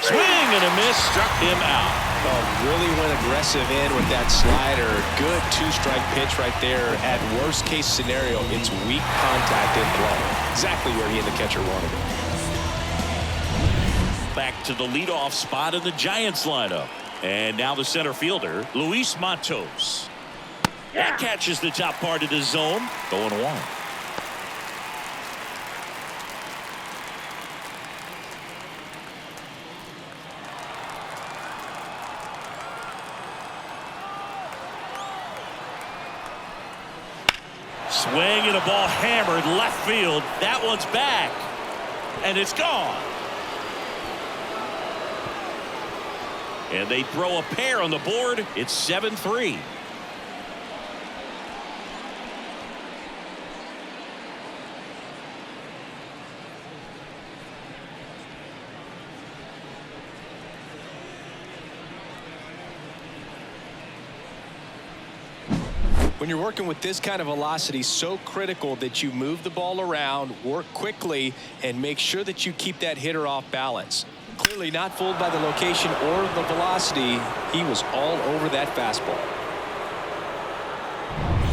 Swing and a miss, struck him out. Oh, really went aggressive in with that slider. Good 2-strike pitch right there. At worst case scenario, it's weak contact in play. Exactly where he and the catcher wanted it. Back to the leadoff spot in the Giants lineup. And now the center fielder, Luis Matos. That catches the top part of the zone. 0-1. Swing and a ball hammered left field. That one's back. And it's gone. And they throw a pair on the board. It's 7-3. When you're working with this kind of velocity, so critical that you move the ball around, work quickly, and make sure that you keep that hitter off balance. Clearly not fooled by the location or the velocity. He was all over that fastball.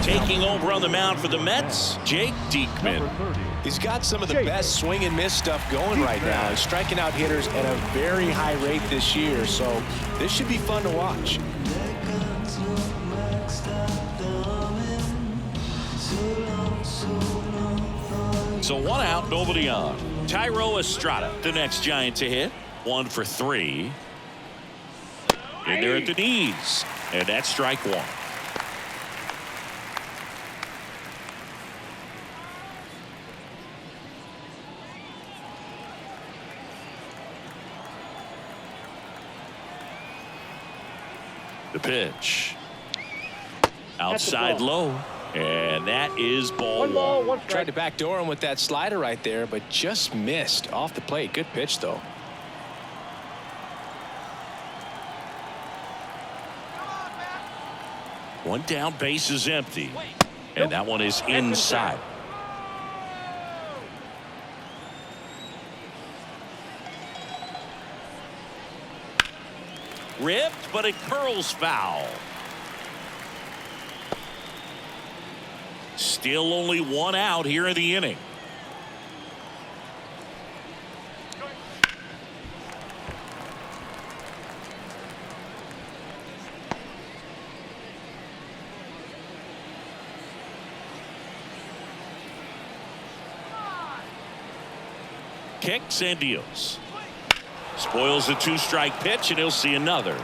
Taking over on the mound for the Mets, Jake Diekman. He's got some of the best swing and miss stuff going right now. He's striking out hitters at a very high rate this year, so this should be fun to watch. So 1 out, nobody on. Tyro Estrada, the next Giant to hit. 1 for 3. In there at the knees. And that's strike 1. The pitch. Outside low. And that is ball One ball, one. one strike. Tried to backdoor him with that slider right there, but just missed off the plate. Good pitch, though. One down, base is empty. And that one is inside. Ripped, but it curls foul. Still only one out here in the inning. Kicks and deals. Spoils the two-strike pitch, and he'll see another.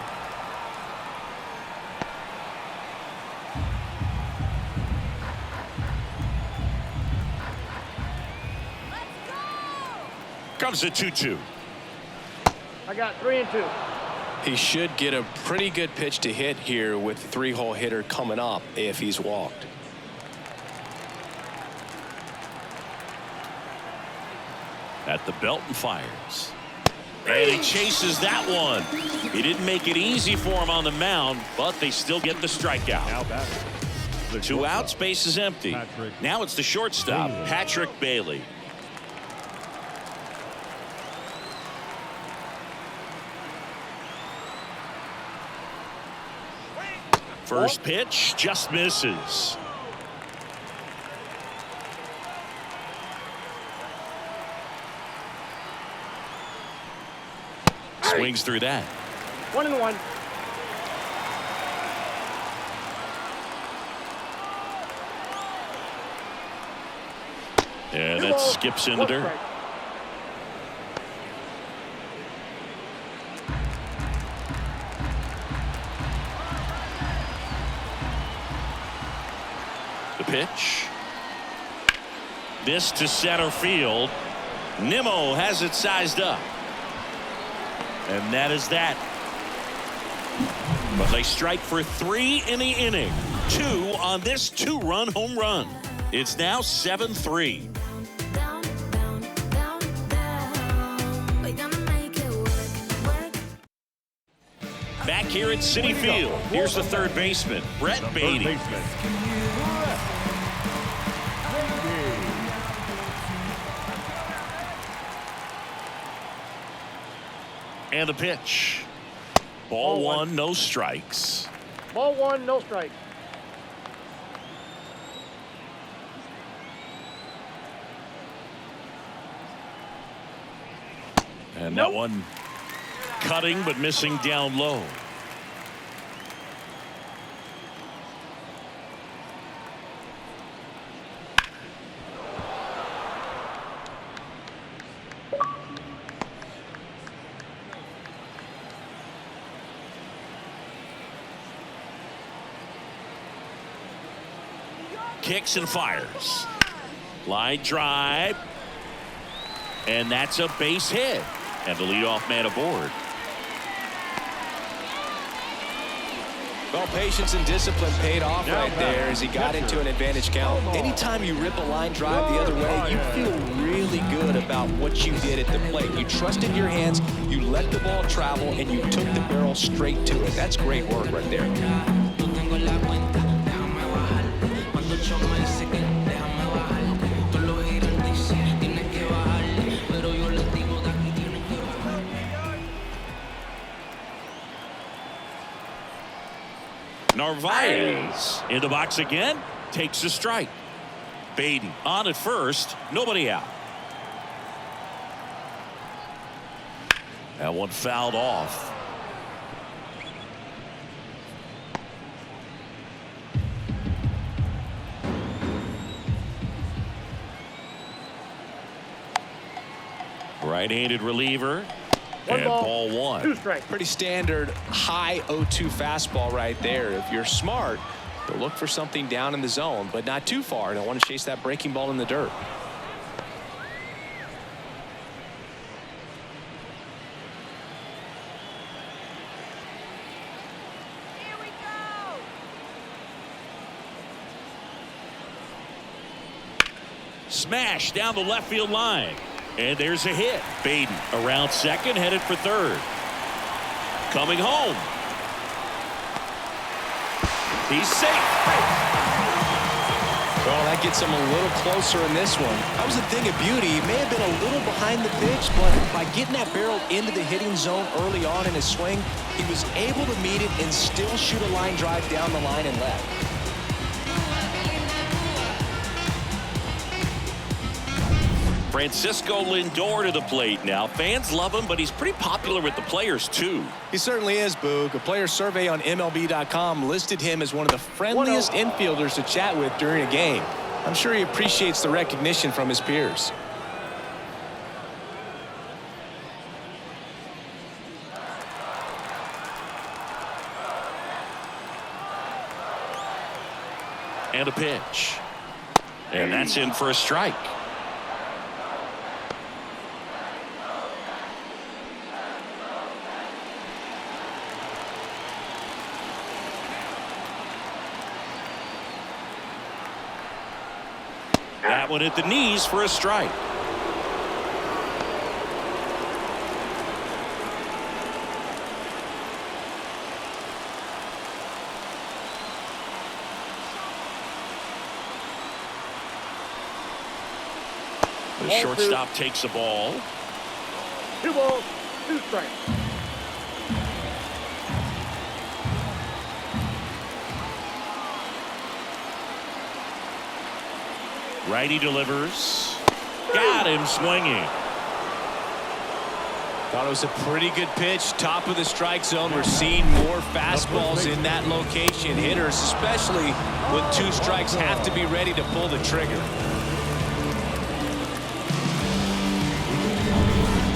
Comes the 2-2. I got 3 and 2. He should get a pretty good pitch to hit here with the 3-hole hitter coming up if he's walked. At the belt and fires. And he chases that one. He didn't make it easy for him on the mound, but they still get the strikeout. Now batting. The 2 shortstop, outs, base is empty. Patrick Now it's the shortstop, Bailey. Patrick Bailey. First pitch just misses. Swings through that. 1 and 1. And 2 that balls, skips in the 1 dirt. strike. The pitch. This to center field. Nimmo has it sized up. And that is that. But they strike for 3 in the inning. 2 on this 2-run home run. It's now 7-3. Down, down, down, down. We're gonna make it work. Back here at Citi Field. Here's the third baseman, Brett third Beatty. baseman. And the pitch. Ball one, no strikes. Ball 1, no strike. And that one cutting but missing down low. Kicks and fires. Line drive. And that's a base hit. And the leadoff man aboard. Well, patience and discipline paid off right there as he got into an advantage count. Anytime you rip a line drive the other way, you feel really good about what you did at the plate. You trusted your hands, you let the ball travel, and you took the barrel straight to it. That's great work right there. Narvaez in the box again, takes a strike. Beatty on at first, nobody out. That one fouled off. Right-handed reliever. One And ball, ball 1. 2 strikes. Pretty standard high 0-2 fastball right there. If you're smart, you'll look for something down in the zone, but not too far. Don't want to chase that breaking ball in the dirt. Smash down the left field line. And there's a hit. Baden around second, headed for third. Coming home. He's safe. Well, that gets him a little closer in this one. That was a thing of beauty. He may have been a little behind the pitch, but by getting that barrel into the hitting zone early on in his swing, he was able to meet it and still shoot a line drive down the line and left. Francisco Lindor to the plate now. Fans love him, but he's pretty popular with the players, too. He certainly is, Boog. A player survey on MLB.com listed him as one of the friendliest infielders to chat with during a game. I'm sure he appreciates the recognition from his peers. And a pitch. And that's in for a strike. That one at the knees for a strike. The shortstop takes the ball. 2 balls, 2 strikes. Righty delivers. Got him swinging. Thought it was a pretty good pitch. Top of the strike zone. We're seeing more fastballs in that location. Hitters, especially with 2 strikes, have to be ready to pull the trigger.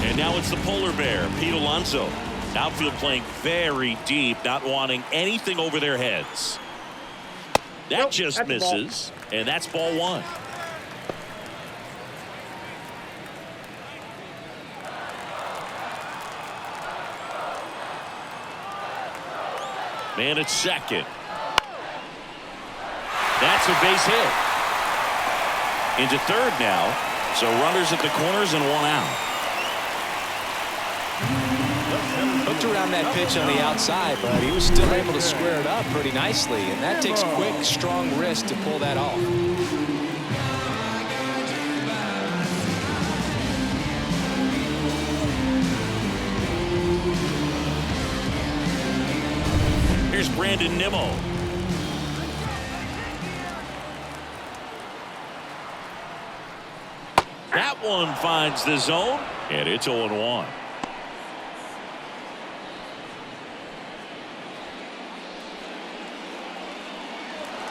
And now it's the polar bear, Pete Alonso. Outfield playing very deep, not wanting anything over their heads. That just misses, and that's ball 1. Man at second. That's a base hit. Into third now. So runners at the corners and 1 out. Hooked around that pitch on the outside, but he was still able to square it up pretty nicely. And that takes quick, strong wrist to pull that off. Here's Brandon Nimmo. That one finds the zone, and it's 0-1.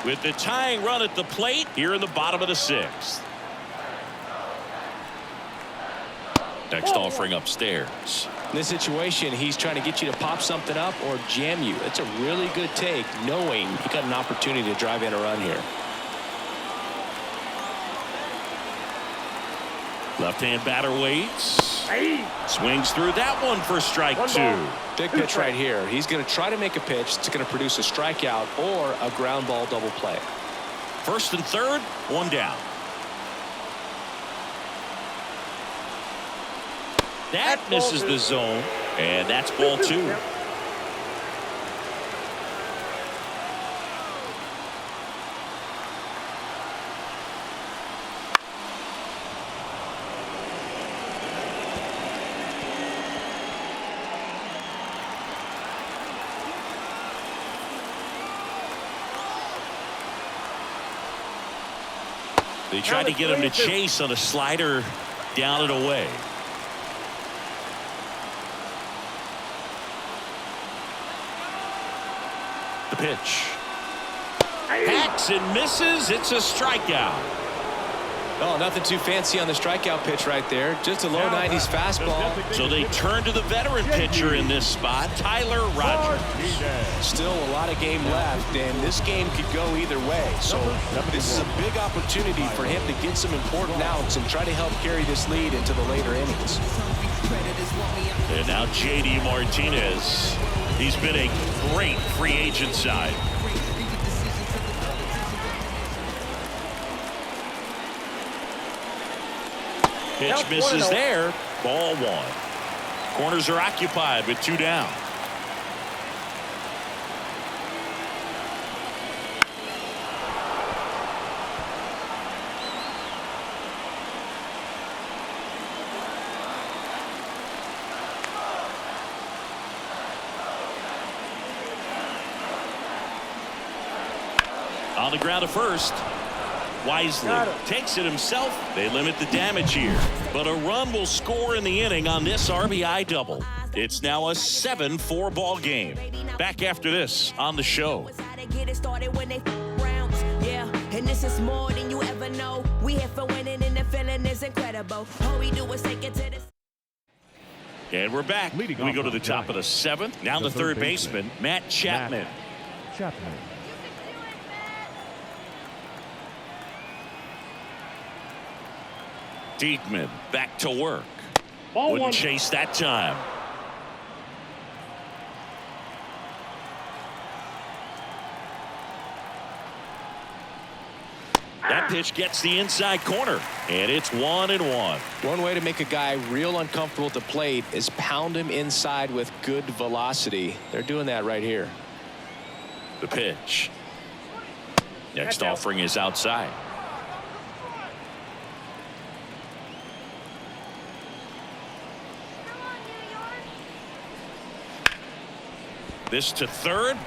With the tying run at the plate here in the bottom of the 6th. Next offering upstairs. In this situation, he's trying to get you to pop something up or jam you. It's a really good take, knowing he got an opportunity to drive in a run here. Left-hand batter waits. Swings through that one for strike 2. Big pitch right here. He's going to try to make a pitch that's going to produce a strikeout or a ground ball double play. First and third, 1 down. That misses the zone, and that's ball 2. They tried to get him to chase on a slider down and away. The pitch. Hacks and misses. It's a strikeout. Oh, nothing too fancy on the strikeout pitch right there. Just a low 90s fastball. So they turn to the veteran pitcher in this spot, Tyler Rogers. Still a lot of game left, and this game could go either way. So this is a big opportunity for him to get some important outs and try to help carry this lead into the later innings. And now J.D. Martinez. He's been a great free agent side. Pitch Count misses 1-0. there. Ball one. Corners are occupied with 2 down. On the ground to first. Wisely takes it himself. They limit the damage here, but a run will score in the inning on this RBI double. It's now a 7-4 ball game. Back after this on the show. And this is more than you ever know. We here for winning and the feeling is incredible. All we do is take it to the... And we're back. We go to the top of the 7th. Now the third baseman, Matt Chapman. Chapman. Diekman back to work. Ball Wouldn't one. chase that time. That pitch gets the inside corner, and it's 1-1. One way to make a guy real uncomfortable at the plate is pound him inside with good velocity. They're doing that right here. The pitch. Next offering is outside. This to third.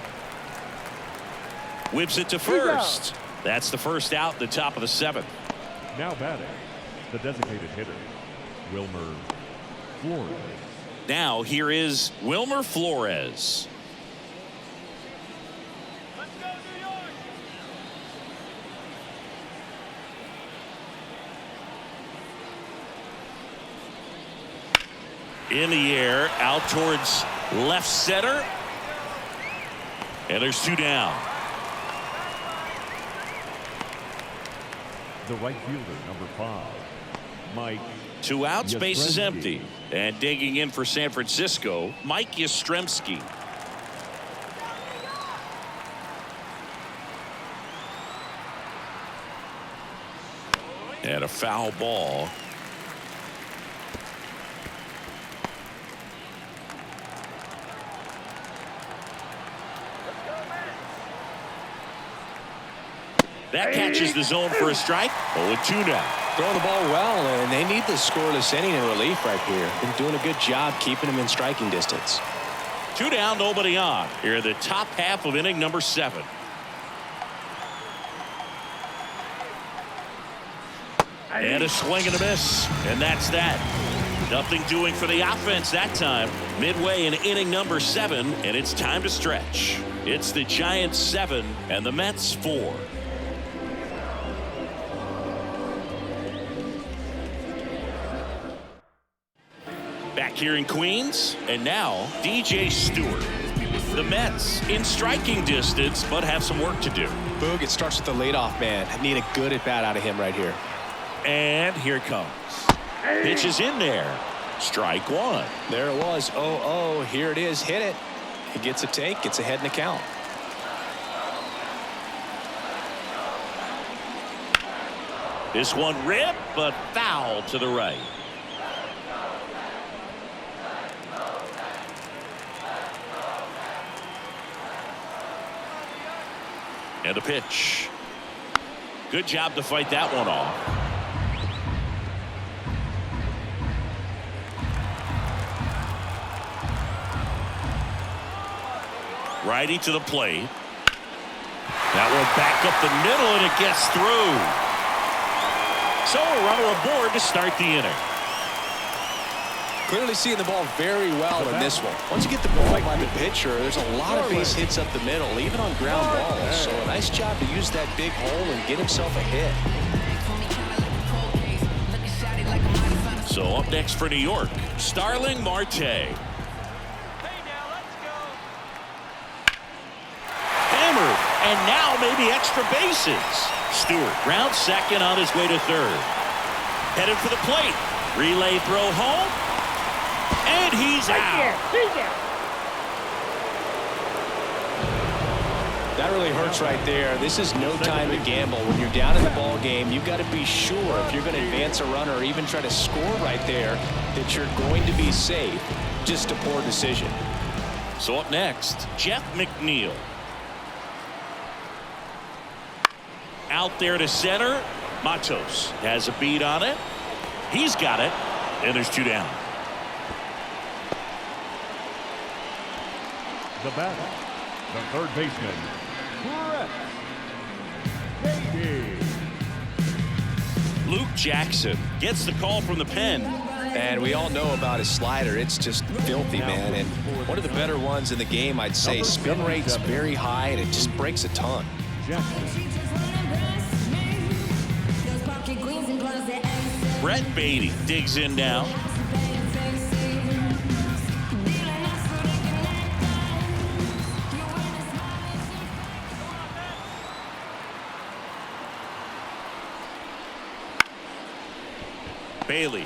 Whips it to first. That's the first out, the top of the 7th. Now batting, the designated hitter, Wilmer Flores. Now here is Wilmer Flores. In the air, out towards left center. And there's 2 down. The right fielder, number 5, Mike. 2 outs, base is Yastrzemski. empty. And digging in for San Francisco, Mike Yastrzemski. And a foul ball. That catches the zone for a strike. 0-2 now. Throwing the ball well, and they need the scoreless inning in relief right here. Been doing a good job keeping him in striking distance. 2 down, nobody on. Here in the top half of inning number 7. And a swing and a miss. And that's that. Nothing doing for the offense that time. Midway in inning number 7, and it's time to stretch. It's the Giants 7 and the Mets 4. Back here in Queens, and now DJ Stewart. The Mets in striking distance, but have some work to do. Boog, it starts with the leadoff man. I need a good at bat out of him right here. And here it comes. Pitch is in there. Strike 1. There it was. 0-0. Here it is. Hit it. He gets a take. Gets ahead in the count. This one ripped, but foul to the right. And a pitch. Good job to fight that one off. Righty to the plate. That one back up the middle, and it gets through. So a runner aboard to start the inning. Clearly seeing the ball very well in this one. Once you get the ball by the pitcher, there's a lot of base hits up the middle, even on ground balls. So a nice job to use that big hole and get himself a hit. So up next for New York, Starling Marte. Hammered, and now maybe extra bases. Stewart rounds second on his way to third. Headed for the plate. Relay throw home. And he's out. That really hurts right there. This is no time to gamble. When you're down in the ball game, you've got to be sure if you're going to advance a runner or even try to score right there that you're going to be safe. Just a poor decision. So up next, Jeff McNeil. Out there to center. Matos has a beat on it. He's got it. And there's 2 down. The batter, the third baseman, Brett. Luke Jackson gets the call from the pen. And we all know about his slider. It's just filthy, man. And one of the better ones in the game, I'd say. Spin rate's very high, and it just breaks a ton. Brett Beatty digs in now. Bailey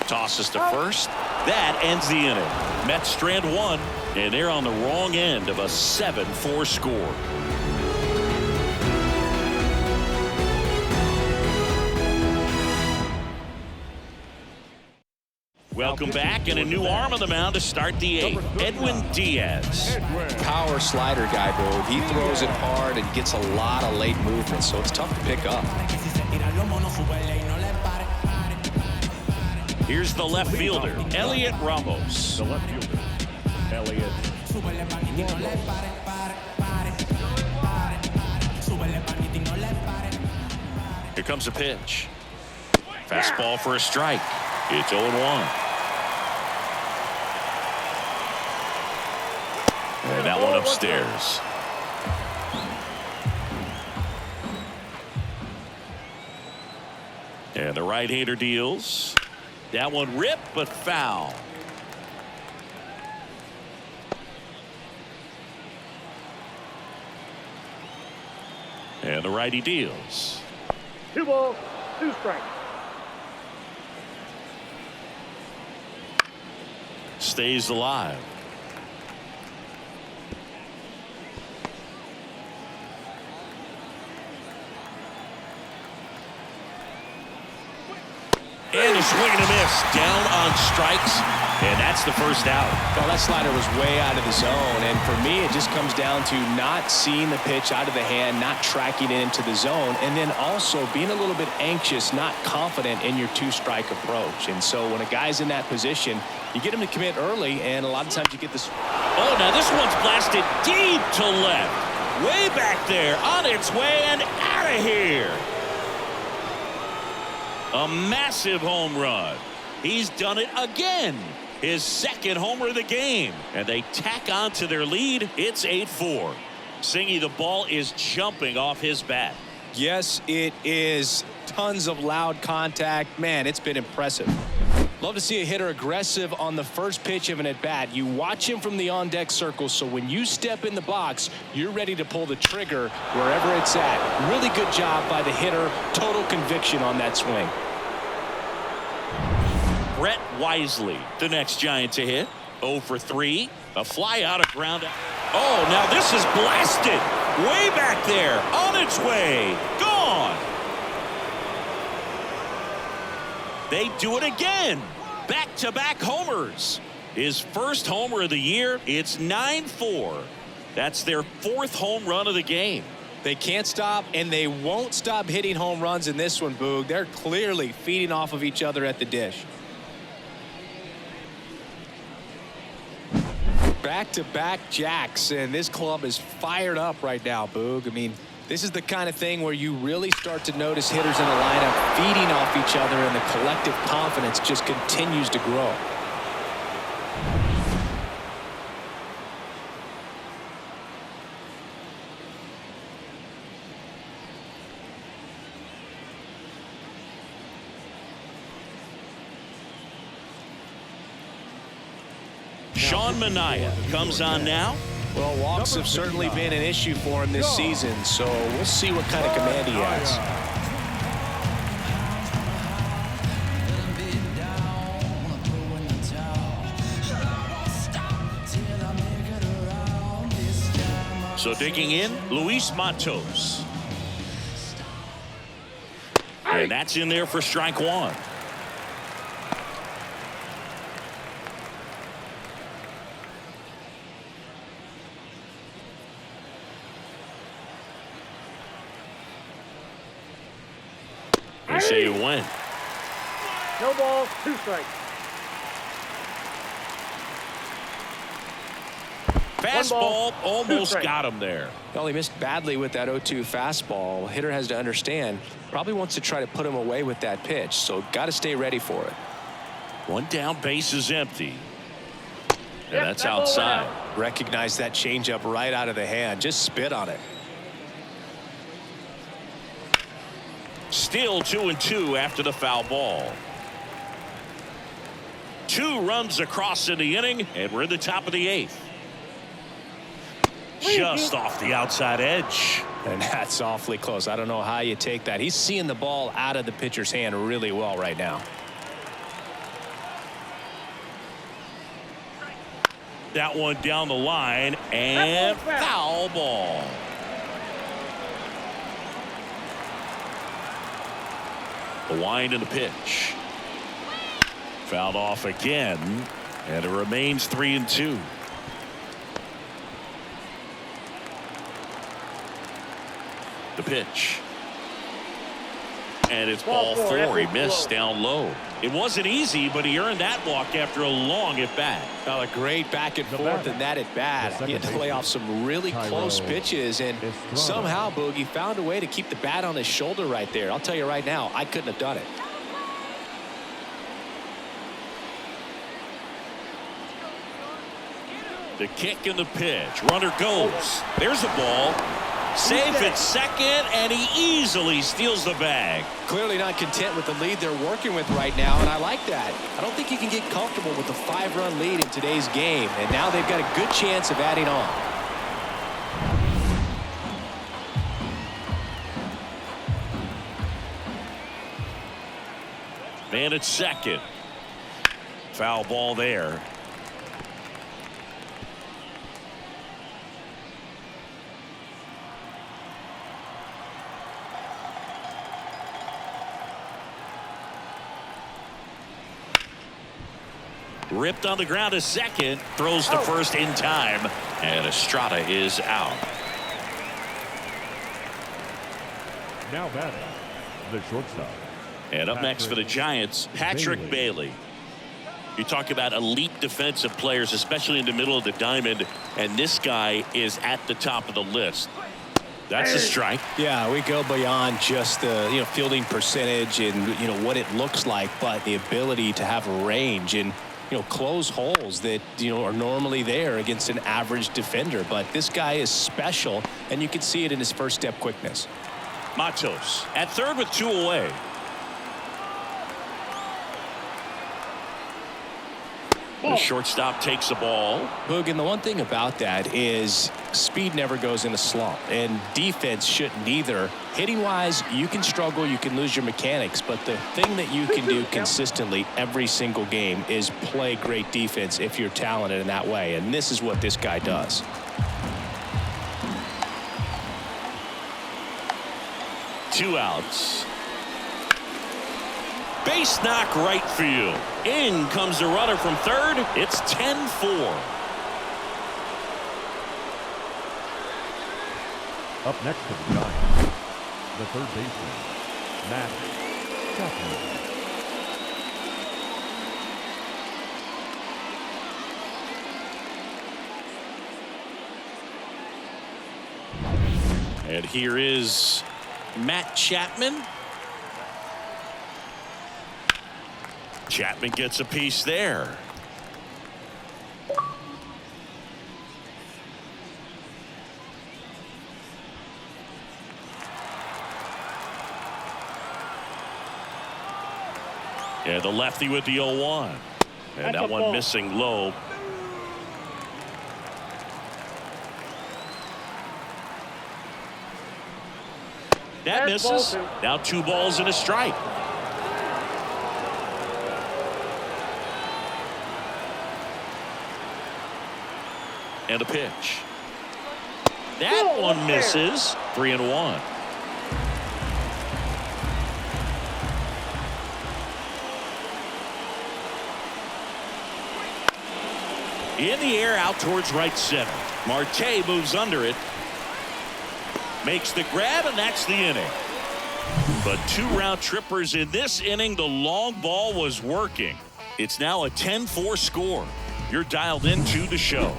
tosses to first. That ends the inning. Mets strand 1, and they're on the wrong end of a 7-4 score. Welcome back, and a new arm on the mound to start the 8th. Edwin Diaz. Power slider guy, bro. He throws it hard and gets a lot of late movement, so it's tough to pick up. Here's the left fielder, Elliot Ramos. The left fielder, Elliot Ramos. Here comes a pitch. Fastball for a strike. It's 0-1. And that one upstairs. And the right-hander deals. That one ripped, but foul. And the righty deals. 2 balls, 2 strikes. Stays alive. And a swing and a miss down on strikes, and that's the first out. Well, that slider was way out of the zone, and for me it just comes down to not seeing the pitch out of the hand, not tracking it into the zone, and then also being a little bit anxious, not confident in your 2-strike approach. And so when a guy's in that position, you get him to commit early, and a lot of times you get this. Oh, now this one's blasted deep to left, way back there, on its way and out of here. A massive home run. He's done it again. His 2nd homer of the game. And they tack on to their lead. It's 8-4. Singy, the ball is jumping off his bat. Yes, it is. Tons of loud contact. Man, it's been impressive. Love to see a hitter aggressive on the first pitch of an at-bat. You watch him from the on-deck circle, so when you step in the box, you're ready to pull the trigger wherever it's at. Really good job by the hitter. Total conviction on that swing. Brett Wisely, the next Giant to hit. 0 for 3. A fly out of ground. Oh, now this is blasted. Way back there. On its way. Gone. They do it again. Back-to-back homers. His first homer of the year. It's 9-4. That's their 4th home run of the game. They can't stop, and they won't stop hitting home runs in this one, Boog. They're clearly feeding off of each other at the dish. Back-to-back jacks, and this club is fired up right now, Boog. I mean, this is the kind of thing where you really start to notice hitters in a lineup feeding off each other, and the collective confidence just continues to grow. Sean Manaea comes on now. Well, walks have certainly been an issue for him this season, so we'll see what kind of command he has. So digging in, Luis Matos. And that's in there for strike one. They say you win. No balls, 2 strikes. Fastball almost got him there. Well, he missed badly with that 0-2 fastball. Hitter has to understand, probably wants to try to put him away with that pitch, so got to stay ready for it. One down, base is empty. And that's outside. Recognize that changeup right out of the hand. Just spit on it. Still 2-2 after the foul ball. 2 runs across in the inning, and we're in the top of the 8th. Just off the outside edge. And that's awfully close. I don't know how you take that. He's seeing the ball out of the pitcher's hand really well right now. That one down the line, and foul ball. The wind and the pitch. Fouled off again, and it remains 3-2. The pitch. And it's ball 4. He missed down low. It wasn't easy, but he earned that walk after a long at bat. Well, a great back and forth in that at bat. He had to lay off some really close pitches, and somehow Boogie found a way to keep the bat on his shoulder right there. I'll tell you right now, I couldn't have done it. The kick and the pitch. Runner goes. There's a ball. Safe at second, and he easily steals the bag. Clearly not content with the lead they're working with right now, and I like that. I don't think you can get comfortable with a 5-run lead in today's game, and now they've got a good chance of adding on. Man at second. Foul ball there. Ripped on the ground to second, throws to first in time, and Estrada is out. Now batting, the shortstop. And up next for the Giants, Patrick Bailey. You talk about elite defensive players, especially in the middle of the diamond, and this guy is at the top of the list. That's a strike. Yeah, we go beyond just the fielding percentage and what it looks like, but the ability to have range and close holes that are normally there against an average defender. But this guy is special, and you can see it in his first step quickness. Matos at third with 2 away. The shortstop takes the ball. Boog, and the one thing about that is speed never goes in a slump, and defense shouldn't either. Hitting wise, you can struggle, you can lose your mechanics, but the thing that you can do consistently every single game is play great defense if you're talented in that way, and this is what this guy does. Two outs. Base knock right field. In comes the runner from third. It's 10-4. Up next to the Giants, the third baseman, Matt Chapman. And here is Matt Chapman. Chapman gets a piece there. And the lefty with the 0-1. And that one missing low. That misses. Now 2 balls and a strike. And a pitch. That one misses. 3-1. In the air out towards right center. Marte moves under it. Makes the grab, and that's the inning. But 2 round trippers in this inning. The long ball was working. It's now a 10-4 score. You're dialed into the show.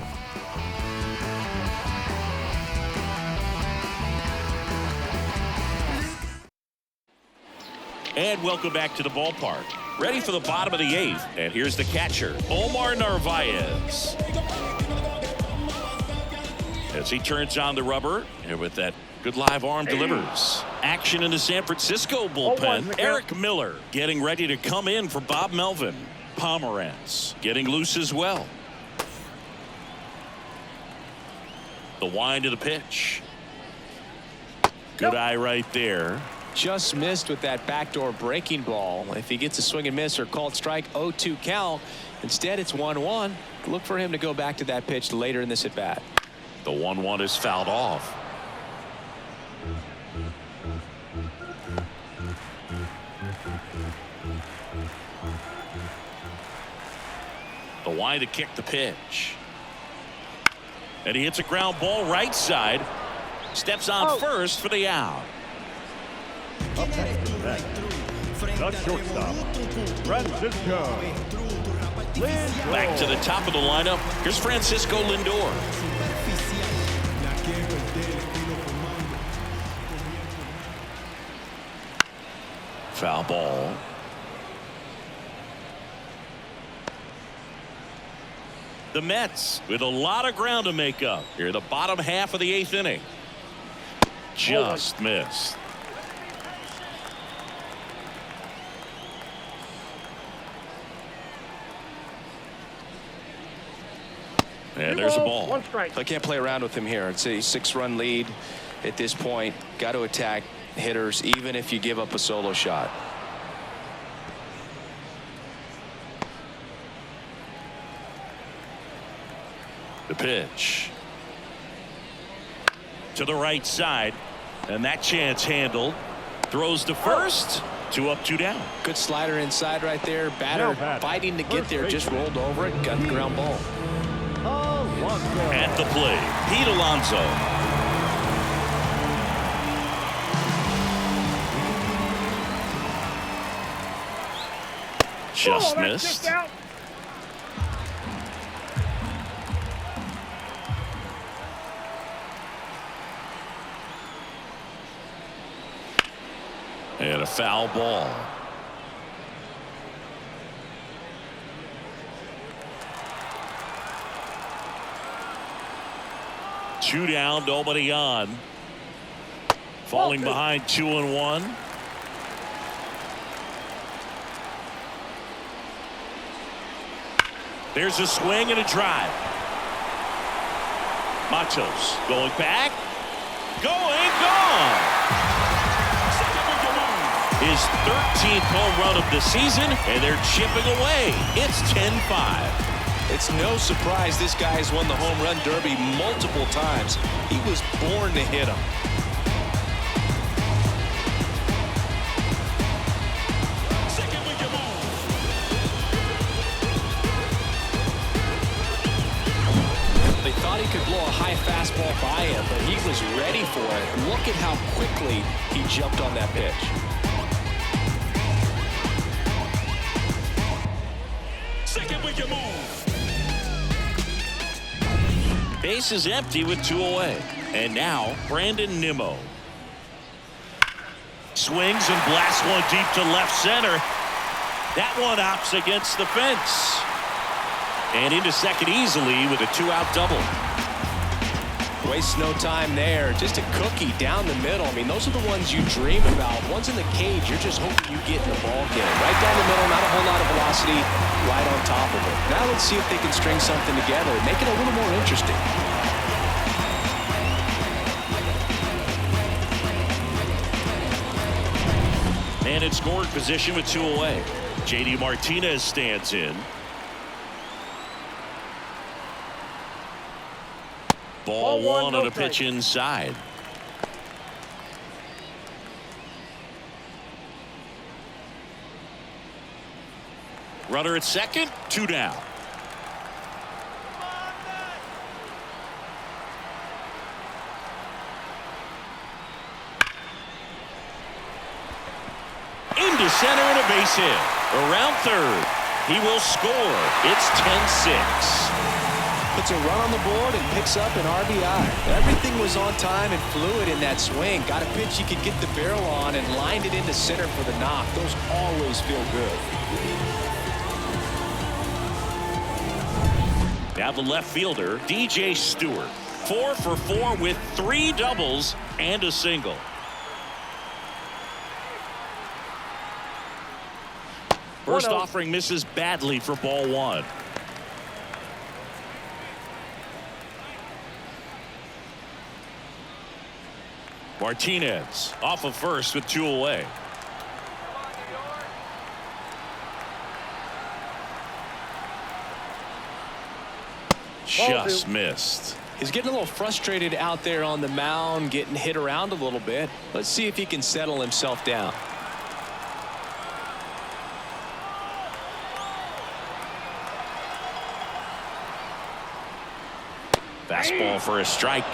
And welcome back to the ballpark. Ready for the bottom of the 8th. And here's the catcher, Omar Narvaez. As he turns on the rubber, and with that good live arm delivers. Action in the San Francisco bullpen. Eric Miller getting ready to come in for Bob Melvin. Pomerantz getting loose as well. The wind of the pitch. Good eye right there. Just missed with that backdoor breaking ball. If he gets a swing and miss or called strike, 0-2 count. Instead, it's 1-1. Look for him to go back to that pitch later in this at bat. The 1-1 is fouled off. The wind to kick the pitch. And he hits a ground ball right side. Steps on first for the out. Up next is the shortstop, Francisco Lindor. Back to the top of the lineup. Here's Francisco Lindor. Foul ball. The Mets with a lot of ground to make up here, the bottom half of the 8th inning. Just missed. And there's a ball. 1 strike. I can't play around with him here. It's a 6-run lead at this point. Got to attack hitters even if you give up a solo shot. The pitch to the right side, and that chance handled. Throws to first. 2 up, 2 down. Good slider inside right there. Batter fighting to get there, just rolled over it, got the ground ball. At the plate, Pete Alonso. Just missed. And a foul ball. Two down, nobody on. Falling behind 2-1. There's a swing and a drive. Matos going back. Gone. His 13th home run of the season, and they're chipping away. It's 10-5. It's no surprise this guy has won the home run derby multiple times. He was born to hit them. They thought he could blow a high fastball by him, but he was ready for it. Look at how quickly he jumped on that pitch. Base is empty with 2 away. And now Brandon Nimmo swings and blasts one deep to left center. That one opts against the fence. And into second easily with a 2-out double. Wastes no time there. Just a cookie down the middle. I mean, those are the ones you dream about. Ones in the cage, you're just hoping you get in the ball game. Right down the middle, not a whole lot of velocity, right on top of it. Now let's see if they can string something together, make it a little more interesting. And in scoring position with 2 away. J.D. Martinez stands in. Ball Ball one, one no on a strike. pitch inside. Runner at second, 2 down. Into center and a base hit. Around third. He will score. It's 10-6. Puts a run on the board and picks up an RBI. Everything was on time and fluid in that swing. Got a pitch he could get the barrel on and lined it into center for the knock. Those always feel good. Now the left fielder, DJ Stewart. 4 for 4 with 3 doubles and a single. First 1-0. offering misses badly for ball one. Martinez off of first with 2 away. Just missed. He's getting a little frustrated out there on the mound, getting hit around a little bit. Let's see if he can settle himself down. Fastball for a strike.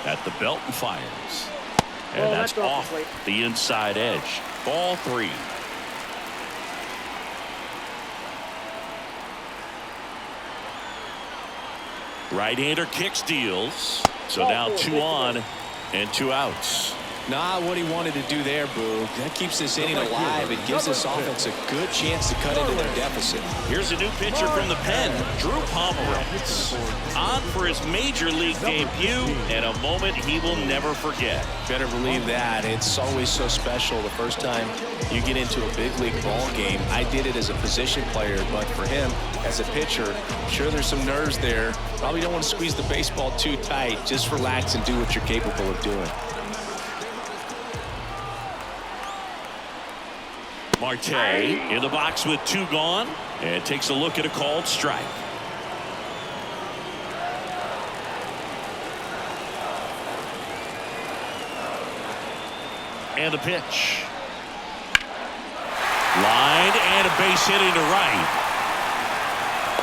At the belt and fires. And Oh, that's that's off off the plate. the inside edge. Ball 3. Right-hander kicks, deals. So Ball now 4, 2 pitch on and 2 outs. Not what he wanted to do there, Boo. That keeps this inning alive. It gives this offense a good chance to cut into their deficit. Here's a new pitcher from the pen, Drew Pomeranz. On for his major league debut and a moment he will never forget. Better believe that. It's always so special the first time you get into a big league ball game. I did it as a position player, but for him as a pitcher, sure there's some nerves there. Probably don't want to squeeze the baseball too tight. Just relax and do what you're capable of doing. Marte in the box with 2 gone and takes a look at a called strike. And a pitch. Lined and a base hit into right.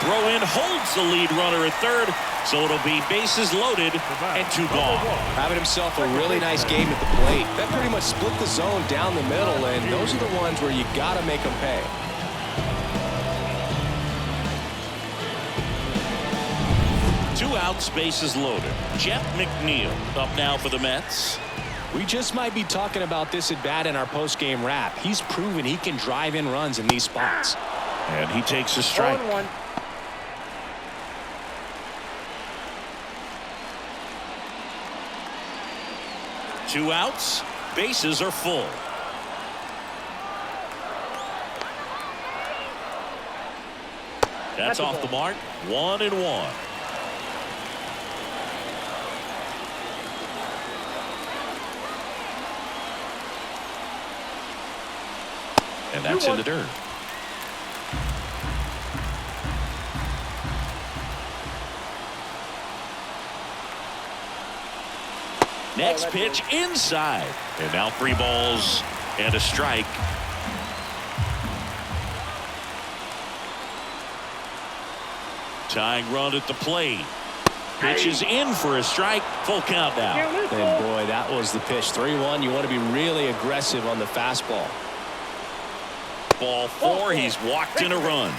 Throw in holds the lead runner at third, so it'll be bases loaded and 2 gone. Having himself a really nice game at the plate. That pretty much split the zone down the middle, and those are the ones where you got to make them pay. Two outs, bases loaded. Jeff McNeil up now for the Mets. We just might be talking about this at bat in our post-game wrap. He's proven he can drive in runs in these spots. And he takes a strike. 1-1. Two outs, bases are full. That's off the mark. 1-1. And that's in the dirt. Next pitch inside. And now 3 balls and a strike. Tying run at the plate. Pitch is in for a strike. Full count now. And boy, that was the pitch. 3-1. You want to be really aggressive on the fastball. Ball 4. He's walked in a run.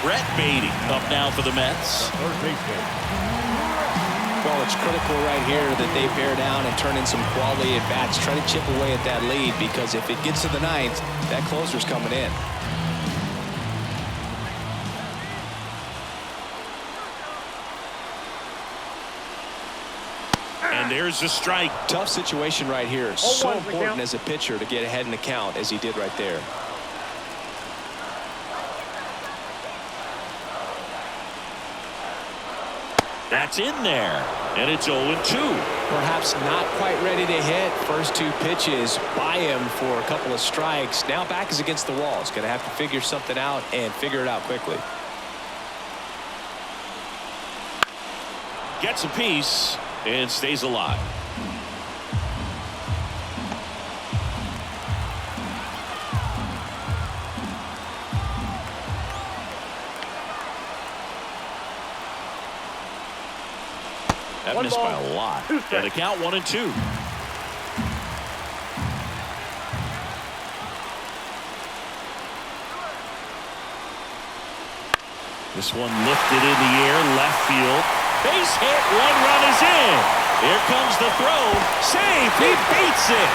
Brett Beatty up now for the Mets. Well, it's critical right here that they bear down and turn in some quality at bats. Try to chip away at that lead, because if it gets to the 9th, that closer's coming in. And there's the strike. Tough situation right here. So important as a pitcher to get ahead in the count as he did right there. That's in there, and it's 0-2. Perhaps not quite ready to hit. First two pitches by him for a couple of strikes. Now back is against the wall. He's going to have to figure something out and figure it out quickly. Gets a piece and stays alive. That One missed ball, by a lot. 2 And strikes. the count 1-2. This one lifted in the air, left field. Base hit, 1 run is in. Here comes the throw. Save, he beats it.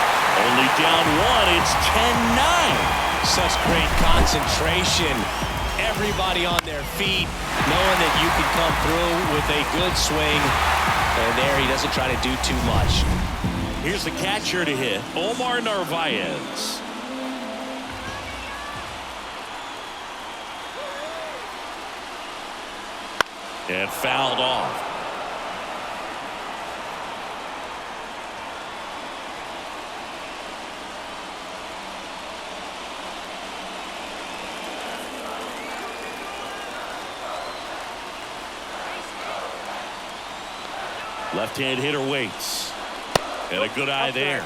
Only down 1, it's 10-9. Such great concentration. Everybody on their feet, knowing that you can come through with a good swing. And there he doesn't try to do too much. Here's the catcher to hit, Omar Narvaez. And fouled off. Left-hand hitter waits. And a good eye there.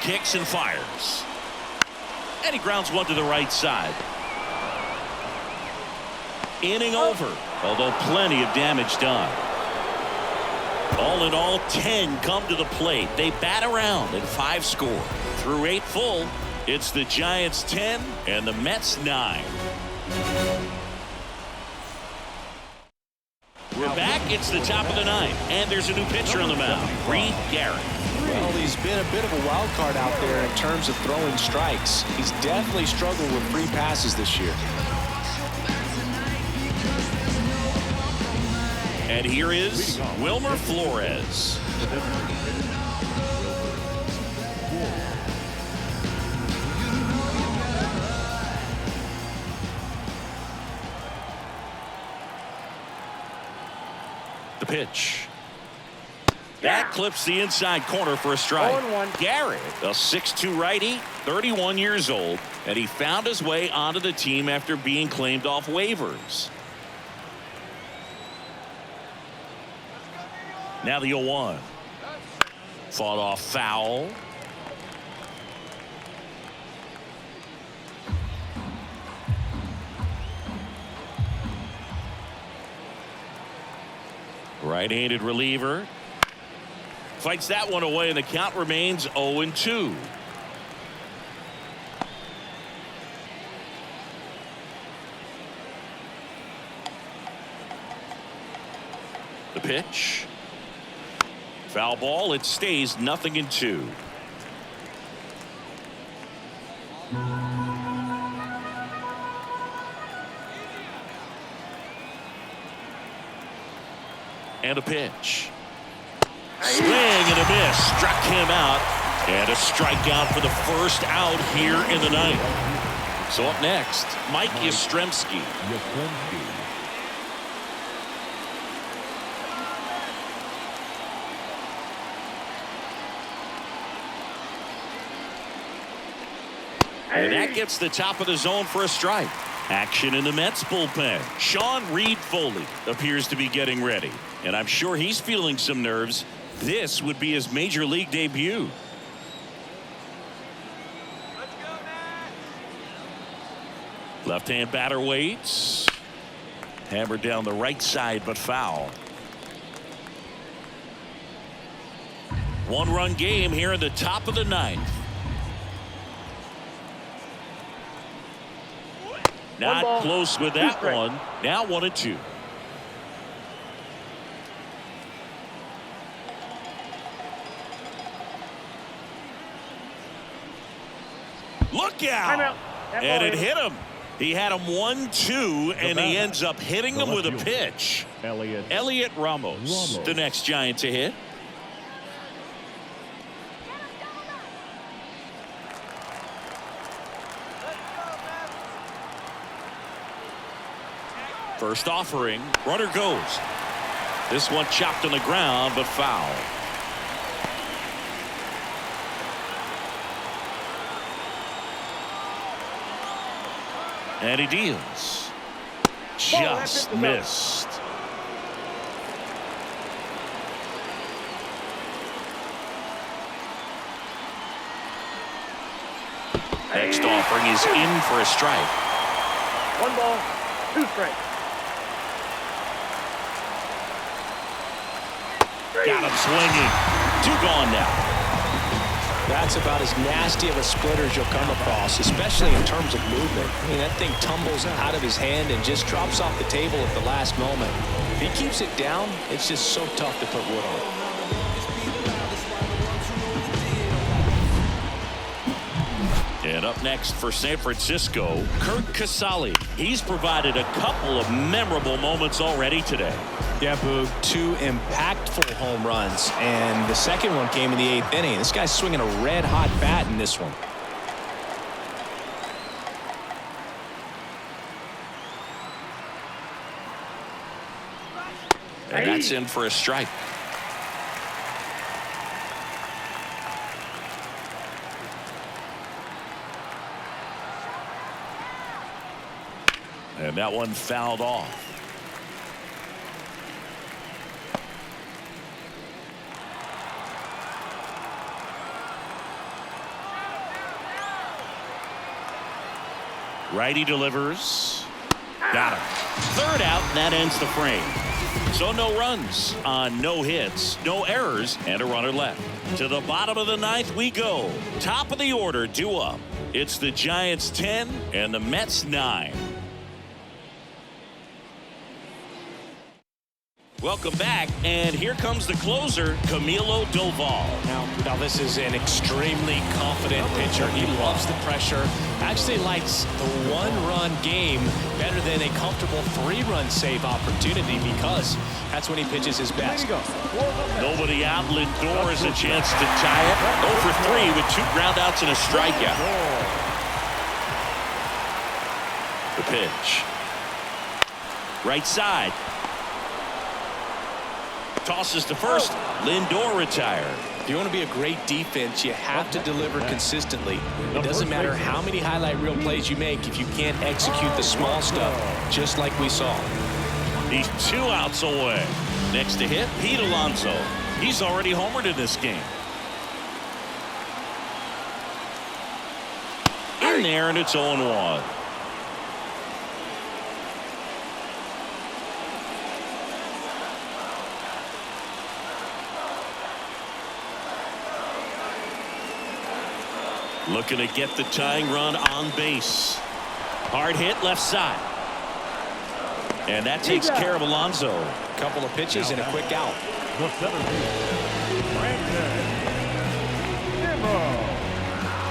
Kicks and fires. And he grounds one to the right side. Inning over, although plenty of damage done. All in all, 10 come to the plate. They bat around and 5 score. Through 8 full, it's the Giants 10 and the Mets 9. We're back. It's the top of the 9th, and there's a new pitcher on the mound, Reed Garrett. Well, he's been a bit of a wild card out there in terms of throwing strikes. He's definitely struggled with free passes this year. And here is Wilmer Flores. The pitch. That clips the inside corner for a strike. 0-1. Garrett, a 6'2 righty, 31 years old, and he found his way onto the team after being claimed off waivers. Now the 0-1. Fought off foul. Right-handed reliever. Fights that one away, and the count remains 0-2. The pitch. Foul ball. It stays 0-2. And a pitch. Swing and a miss. Struck him out. And a strikeout for the first out here in the 9th. So up next, Mike Yastrzemski. And that gets the top of the zone for a strike. Action in the Mets bullpen. Sean Reed-Foley appears to be getting ready. And I'm sure he's feeling some nerves. This would be his major league debut. Left-hand batter waits. Hammered down the right side, but foul. 1-run game here in the top of the 9th. Not close with that one. Now 1-2. Look out! And it hit him. He had him 1-2, and he ends up hitting him with a pitch. Elliot Ramos, the next Giant to hit. First offering, runner goes. This one chopped on the ground, but foul. And he deals. Just missed. Next offering is in for a strike. 1 ball, 2 strikes. Got him swinging. 2 gone now. That's about as nasty of a splitter as you'll come across, especially in terms of movement. I mean, that thing tumbles out of his hand and just drops off the table at the last moment. If he keeps it down, it's just so tough to put wood on. And up next for San Francisco, Kurt Casale. He's provided a couple of memorable moments already today. Yeah, Boog, 2 impactful home runs, and the second one came in the 8th inning. This guy's swinging a red-hot bat in this one. And that's in for a strike. And that one fouled off. Righty delivers. Got him. 3rd out, and that ends the frame. So no runs on no hits, no errors, and a runner left. To the bottom of the 9th we go. Top of the order, due up. It's the Giants 10 and the Mets 9. Welcome back, and here comes the closer, Camilo Doval. Now this is an extremely confident pitcher. He loves the pressure. Actually likes the 1-run game better than a comfortable 3-run save opportunity because that's when he pitches his best. Nobody out. Lindor has a chance to tie it. 0 for 3 with 2 groundouts and a strikeout. The pitch. Right side. Tosses to first. Lindor retired. If you want to be a great defense, you have to deliver consistently. It doesn't matter how many highlight reel plays you make if you can't execute the small stuff, just like we saw. He's 2 outs away. Next to hit, Pete Alonso. He's already homered in this game. In there, and it's 0-1. Looking to get the tying run on base. Hard hit left side. And that takes care of Alonso. Couple of pitches and a quick out.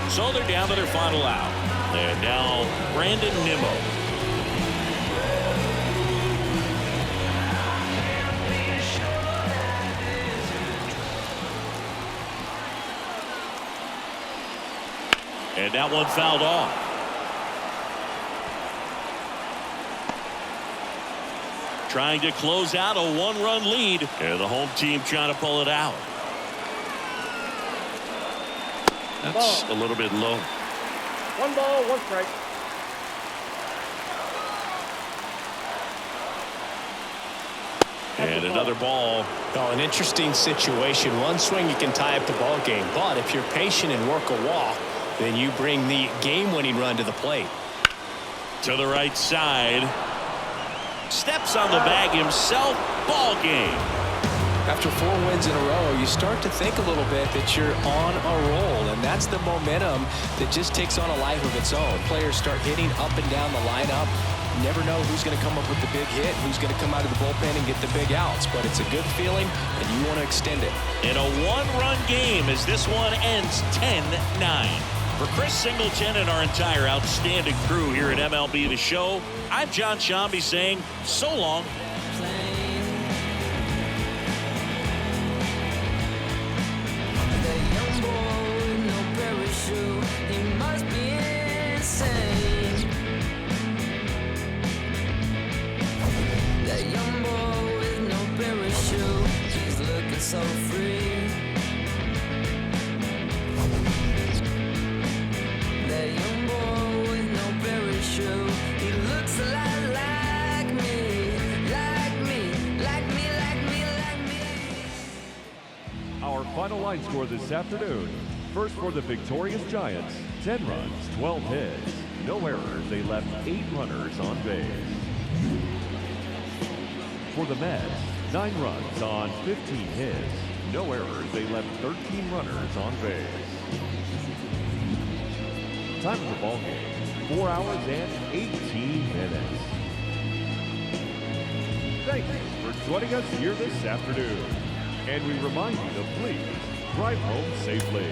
So they're down to their final out. And now Brandon Nimmo. And that one fouled off. Trying to close out a 1-run lead. And the home team trying to pull it out. That's a little bit low. 1 ball, 1 strike. And another ball. Oh, an interesting situation. One swing you can tie up the ball game, but if you're patient and work a walk, then you bring the game-winning run to the plate. To the right side. Steps on the bag himself. Ball game. After 4 wins in a row, you start to think a little bit that you're on a roll, and that's the momentum that just takes on a life of its own. Players start hitting up and down the lineup. You never know who's going to come up with the big hit, who's going to come out of the bullpen and get the big outs, but it's a good feeling, and you want to extend it. In a 1-run game as this one ends 10-9. For Chris Singleton and our entire outstanding crew here at MLB The Show, I'm John Shambi saying so long. So free. That young boy with no parachute, he looks a lot like me, like me, like me, like me, like me. Our final line score this afternoon. First for the victorious Giants, 10 runs, 12 hits. No errors, they left 8 runners on base. For the Mets, 9 runs on 15 hits. No errors, they left 13 runners on base. Time of the ball game, 4 hours and 18 minutes. Thank you for joining us here this afternoon. And we remind you to please drive home safely.